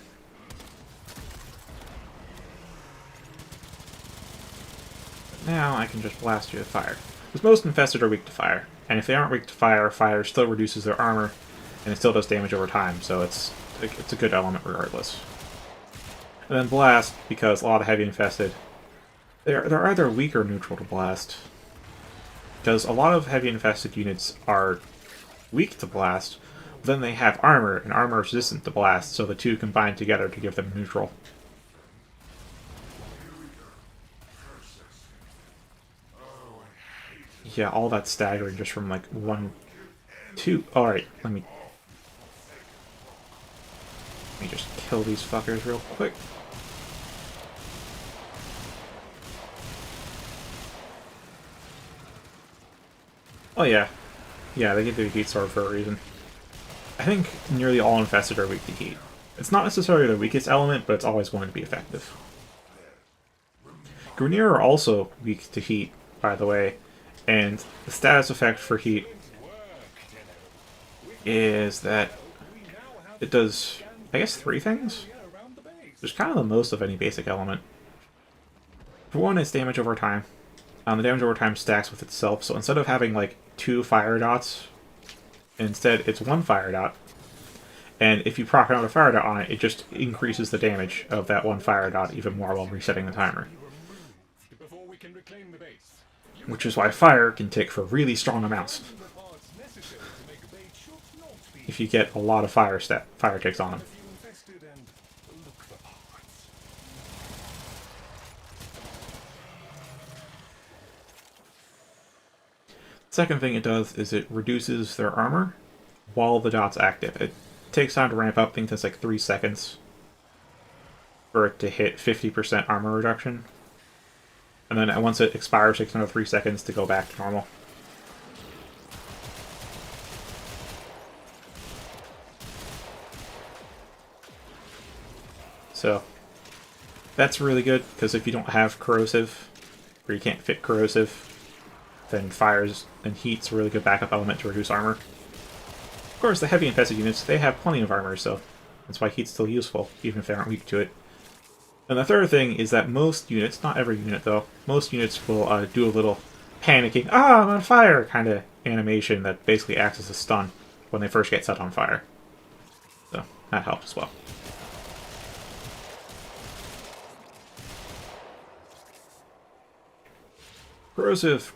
But now I can just blast you with fire. Because most infested are weak to fire. And if they aren't weak to fire, fire still reduces their armor, and it still does damage over time, so it's a good element regardless. And then blast, because a lot of heavy infested, they're either weak or neutral to blast. Because a lot of heavy infested units are weak to blast, but then they have armor, and armor is resistant to blast, so the two combine together to give them neutral. Yeah, all that staggering just from like 1, 2. Alright, let me just kill these fuckers real quick. Oh yeah. Yeah, they give you a heat sword for a reason. I think nearly all infested are weak to heat. It's not necessarily the weakest element, but it's always going to be effective. Grenier are also weak to heat, by the way, and the status effect for heat is that it does, I guess, 3 things. There's kind of the most of any basic element. For one, it's damage over time. The damage over time stacks with itself, so instead of having like 2 fire dots, instead it's 1 fire dot. And if you proc another fire dot on it, it just increases the damage of that 1 fire dot even more while resetting the timer. Which is why fire can tick for really strong amounts. If you get a lot of fire ticks on them. Second thing it does is it reduces their armor while the dot's active. It takes time to ramp up. I think that's like 3 seconds for it to hit 50% armor reduction. And then once it expires, it takes another 3 seconds to go back to normal. So that's really good, because if you don't have corrosive, or you can't fit corrosive, then fires and heat's a really good backup element to reduce armor. Of course, the heavy infested units, they have plenty of armor, so that's why heat's still useful, even if they aren't weak to it. And the third thing is that most units, not every unit though, most units will do a little panicking, "Ah, I'm on fire!" kind of animation that basically acts as a stun when they first get set on fire. So that helps as well. Corrosive,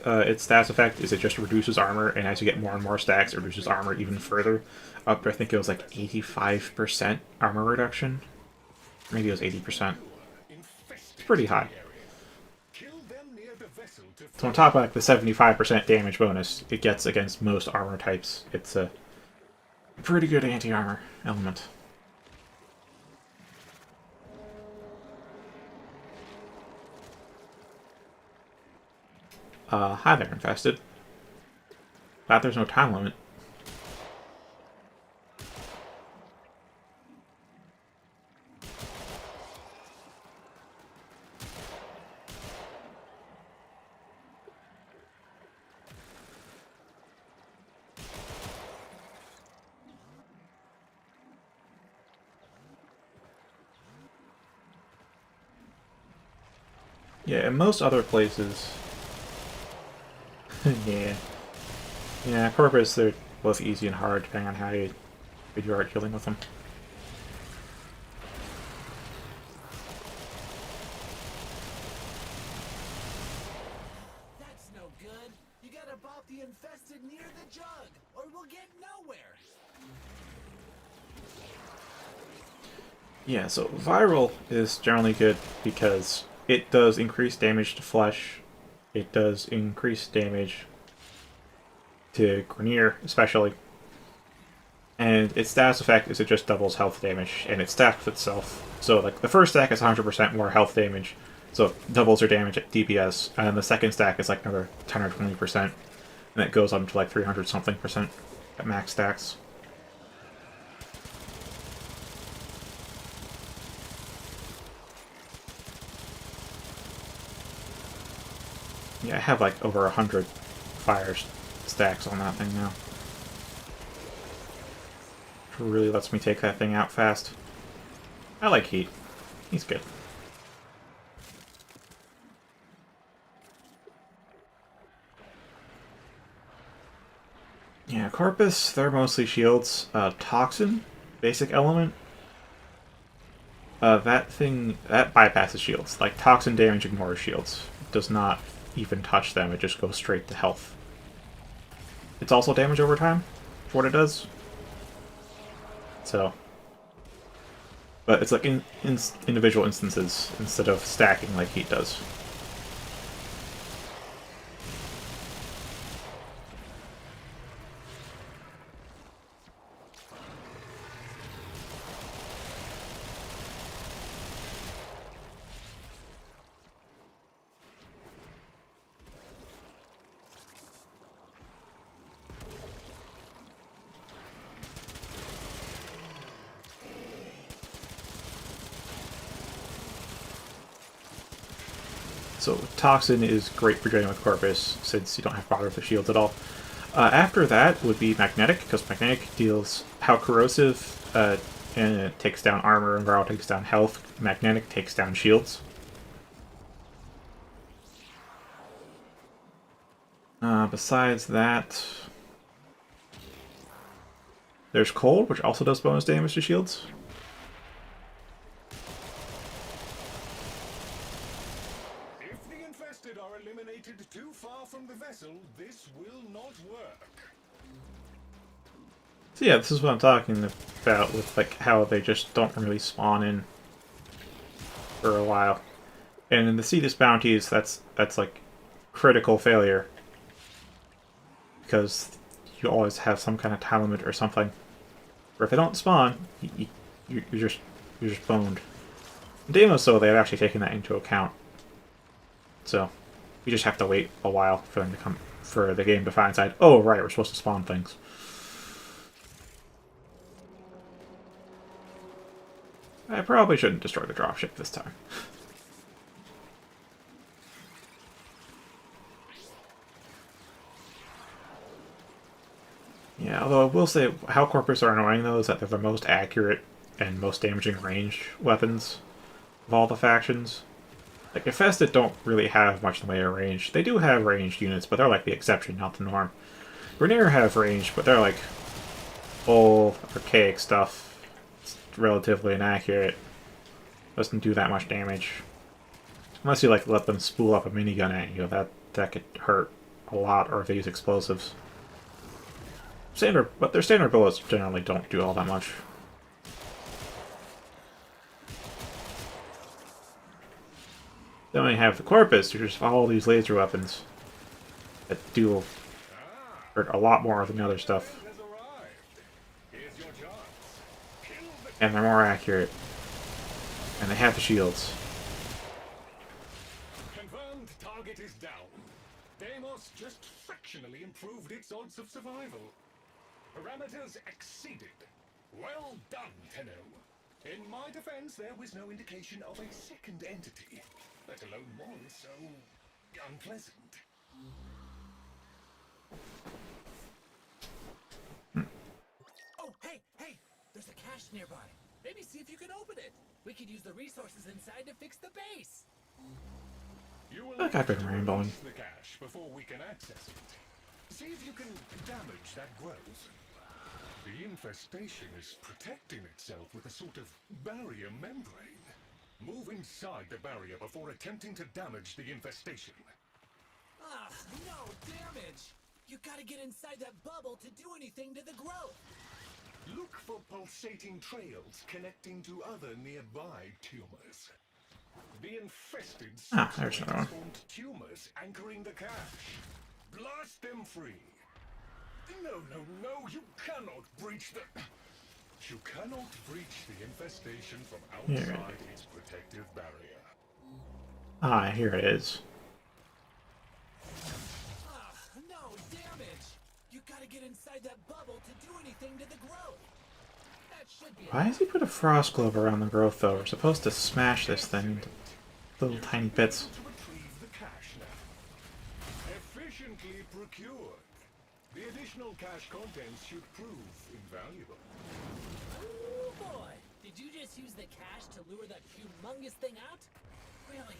its stats effect is it just reduces armor, and as you get more and more stacks, it reduces armor even further. Up to, I think it was like 85% armor reduction. Maybe it was 80%. It's pretty high. So on top of like the 75% damage bonus it gets against most armor types, it's a pretty good anti-armor element. Hi there, Infested. Glad there's no time limit. Yeah, in most other places... Yeah, Corpus, they're both easy and hard, depending on how you are dealing with them. That's no good. You gotta bop the infested near the jug, or we'll get nowhere. Yeah, so Viral is generally good because it does increase damage to flesh. It does increase damage to Grenier, especially. And its status effect is it just doubles health damage, and it stacks with itself. So, like, the first stack is 100% more health damage, so it doubles your damage at DPS, and the second stack is like another 10 or 20%, and it goes up to like 300-something% at max stacks. Yeah, I have like over 100 fire stacks on that thing now. It really lets me take that thing out fast. I like Heat. He's good. Yeah, Corpus, they're mostly shields. Toxin, basic element. That thing, that bypasses shields. Like, Toxin damage ignores shields. It does not even touch them, it just goes straight to health. It's also damage over time for what it does. So, but it's like in individual instances instead of stacking like Heat does. So Toxin is great for dealing with Corpus, since you don't have to bother with the shields at all. After that would be magnetic, because magnetic deals how corrosive, and it takes down armor, and Varl takes down health. Magnetic takes down shields. Besides that, there's cold, which also does bonus damage to shields. If the infested are eliminated too far from the vessel, this will not work. So yeah, this is what I'm talking about with like how they just don't really spawn in for a while. And in the Cetus bounties, that's like critical failure, because you always have some kind of time limit or something. Or if they don't spawn, you're just boned. In Deimos, though, they've actually taken that into account. So you just have to wait a while for them to come, for the game to find inside. Oh right, we're supposed to spawn things. I probably shouldn't destroy the dropship this time. Yeah, although I will say how corpus are annoying though is that they're the most accurate and most damaging ranged weapons of all the factions. Like, Infested don't really have much in the way of range. They do have ranged units, but they're like the exception, not the norm. Renair have range, but they're like old, archaic stuff. It's relatively inaccurate. Doesn't do that much damage. Unless you like let them spool up a minigun at you, that could hurt a lot, or if they use explosives. But their standard bullets generally don't do all that much. Then when you have the Corpus, you just follow these laser weapons that do hurt a lot more than the other stuff. And they're more accurate. And they have the shields. Confirmed target is down. Deimos just fractionally improved its odds of survival. Parameters exceeded. Well done, Tenno. In my defense, there was no indication of a second entity, let alone one so unpleasant. Oh, hey! There's a cache nearby. Maybe see if you can open it. We could use the resources inside to fix the base. You will Look, I've been rainbowing. the cache before we can access it. See if you can damage that growth. The infestation is protecting itself with a sort of barrier membrane. Move inside the barrier before attempting to damage the infestation. Ah, no damage! You gotta get inside that bubble to do anything to the growth. Look for pulsating trails connecting to other nearby tumors. The infested There's another one. formed tumors anchoring the cache. Blast them free. No, you cannot breach the... You cannot breach the infestation from outside its protective barrier. Here it is. Ah, no damage! You gotta get inside that bubble to do anything to the growth. That should be... Why does he put a frost glove around the growth, though? We're supposed to smash this thing into little tiny bits. To retrieve the cache now. Efficiently procured. The additional cache contents should prove invaluable. Oh boy! Did you just use the cache to lure that humongous thing out? Brilliant.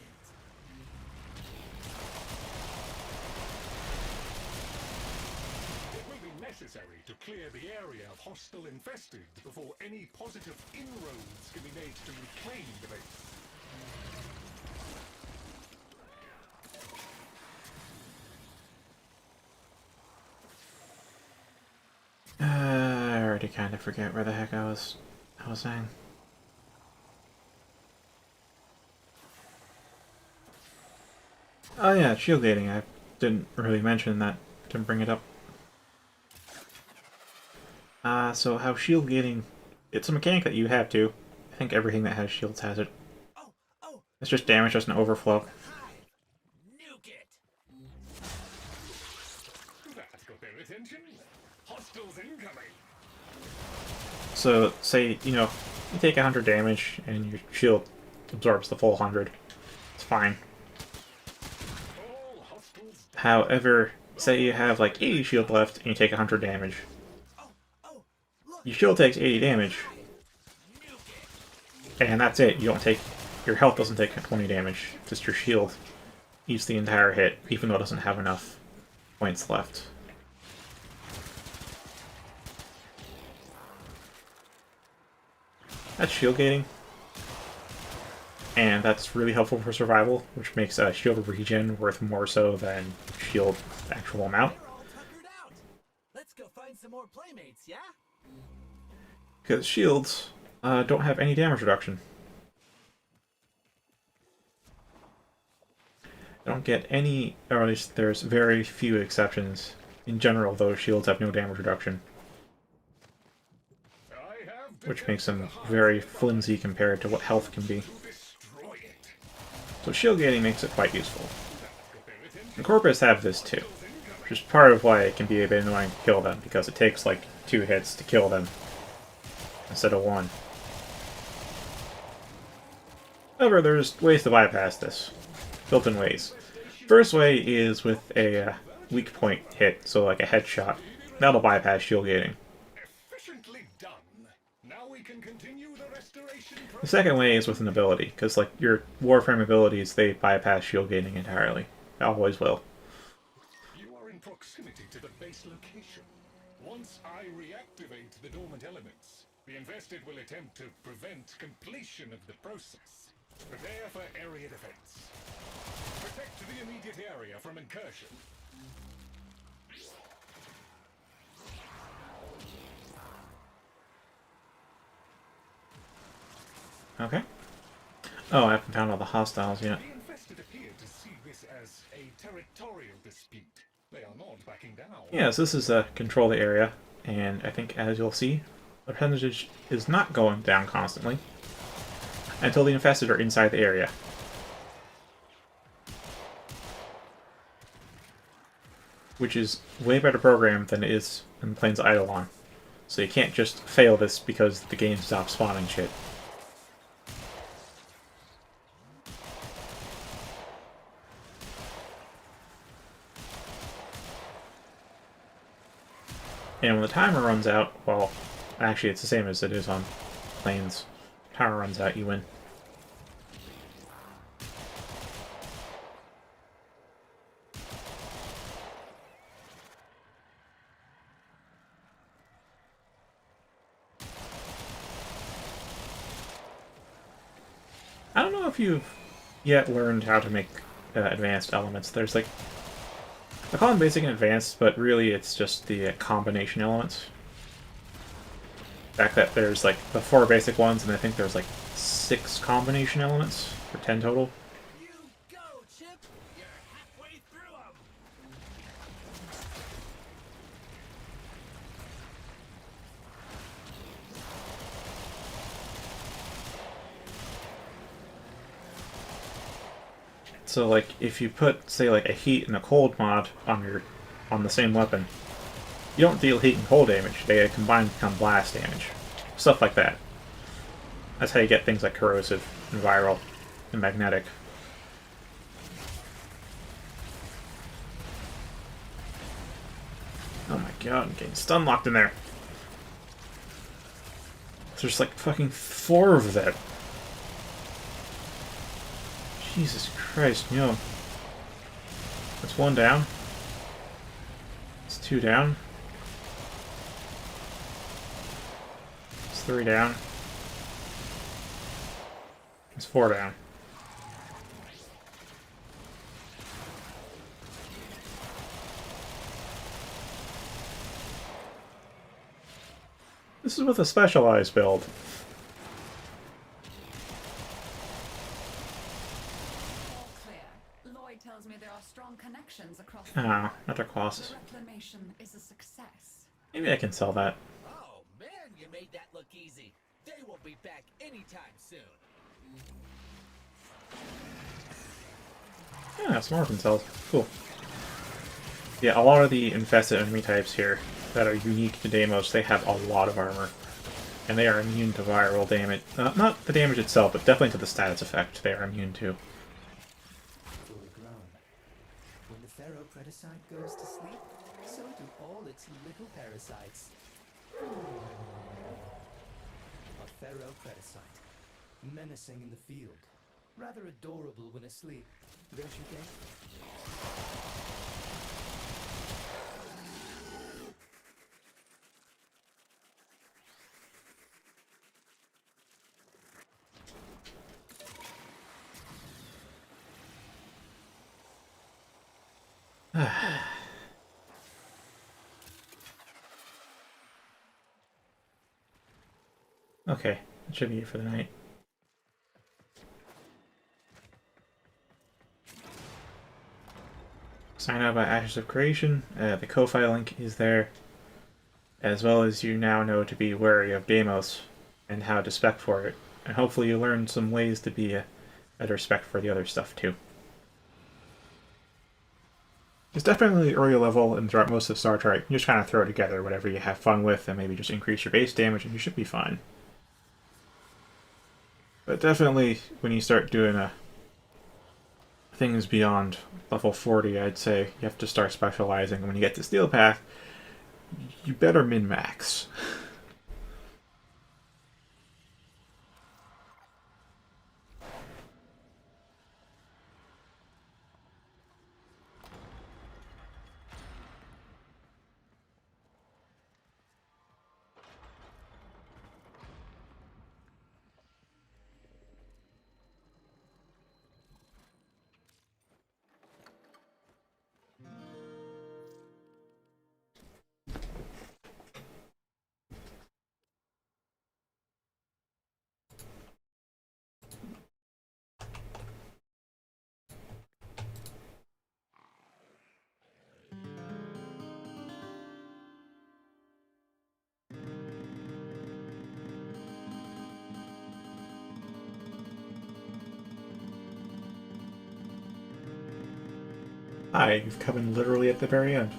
It will be necessary to clear the area of hostile infested before any positive inroads can be made to reclaim the base. I already kind of forget where the heck I was saying. Oh yeah, shield gating. I didn't really mention that. Didn't bring it up. So how shield gating... It's a mechanic that you have to. I think everything that has shields has it. Oh! It's just damage doesn't overflow. Hive! Nuke it! That got their attention. Hostiles incoming. So, say, you take 100 damage and your shield absorbs the full 100. It's fine. All hostiles However, say you have like 80 shield left and you take 100 damage. Oh, look. Your shield takes 80 damage, and that's it. You don't take your health doesn't take 20 damage. Just your shield eats the entire hit, even though it doesn't have enough points left. That's shield gating, and that's really helpful for survival, which makes shield regen worth more so than shield actual amount. They're all tuckered out. Let's go find some more playmates, yeah? Because shields don't have any damage reduction. They don't get any, or at least there's very few exceptions. In general, though, shields have no damage reduction, I have which makes them very flimsy compared to what health can be. destroy it. So shield gating makes it quite useful. And Corpus have this too, which is part of why it can be a bit annoying to kill them, because it takes like 2 hits to kill them instead of 1. However, there's ways to bypass this. Built-in ways. First way is with a weak point hit, so like a headshot. That'll bypass shield gating. Efficiently done. Now we can continue the restoration The process. second way is with an ability, because like your Warframe abilities, they bypass shield gating entirely. They always will. You are in proximity to the base location. Once I reactivate the dormant elements, the invested will attempt to prevent completion of the process. Prepare for area defense. Protect the immediate area from incursion. Okay. Oh, I haven't found all the hostiles yet. The infested appear to see this as a territorial dispute. They are not backing down. Yes, this is control the area, and I think as you'll see, the percentage is not going down constantly until the infested are inside the area. Which is way better programmed than it is in Plains Eidolon. So you can't just fail this because the game stops spawning shit. And when the timer runs out, well, actually it's the same as it is on Plains. Timer runs out, you win. I don't know if you've yet learned how to make advanced elements. There's like, I call them basic and advanced, but really it's just the combination elements. The fact that there's like the 4 basic ones, and I think there's like 6 combination elements, or 10 total. You go, Chip. You're halfway through 'em. So like if you put, say, like a heat and a cold mod on the same weapon, you don't deal heat and cold damage. They combine to become blast damage. Stuff like that. That's how you get things like corrosive and viral and magnetic. Oh my god, I'm getting stun locked in there. There's like fucking 4 of them. Jesus Christ, no. That's 1 down. It's 2 down. It's 3 down. It's 4 down. This is with a specialized build. All clear. Lloyd tells me there are strong connections across Ah, another Colossus. The reclamation is a success. Maybe I can sell that. Oh, man, you made that look easy. They won't be back anytime soon. Yeah, some orphan cells. Cool. Yeah, a lot of the infested enemy types here that are unique to Deimos, they have a lot of armor. And they are immune to viral damage. Not the damage itself, but definitely to the status effect they are immune to. Fully grown. When the ferropredicite goes to sleep, so do all its little parasites. A ferropredicite, menacing in the field, rather adorable when asleep, don't you think? Okay, that should be it for the night. Sign up by Ashes of Creation. The Ko-Fi link is there, as well as you now know to be wary of Deimos and how to spec for it. And hopefully you learn some ways to be a better spec for the other stuff too. It's definitely early level and throughout most of Star Trek. You just kind of throw together whatever you have fun with and maybe just increase your base damage and you should be fine. But definitely when you start doing things beyond level 40, I'd say you have to start specializing. And when you get to Steel Path, you better min-max. Hi, you've come in literally at the very end.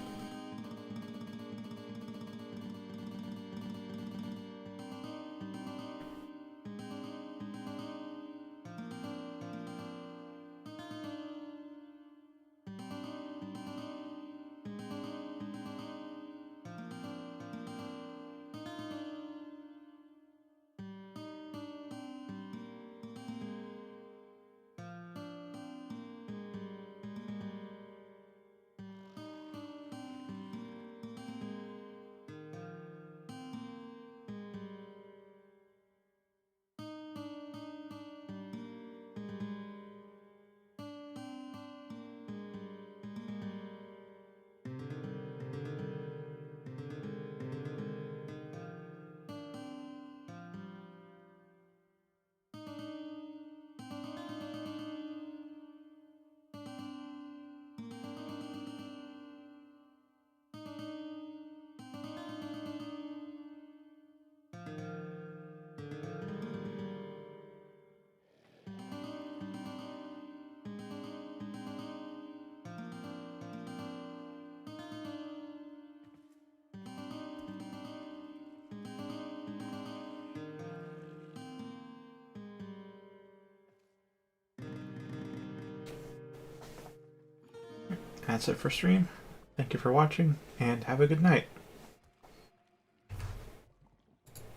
That's it for stream. Thank you for watching, and have a good night.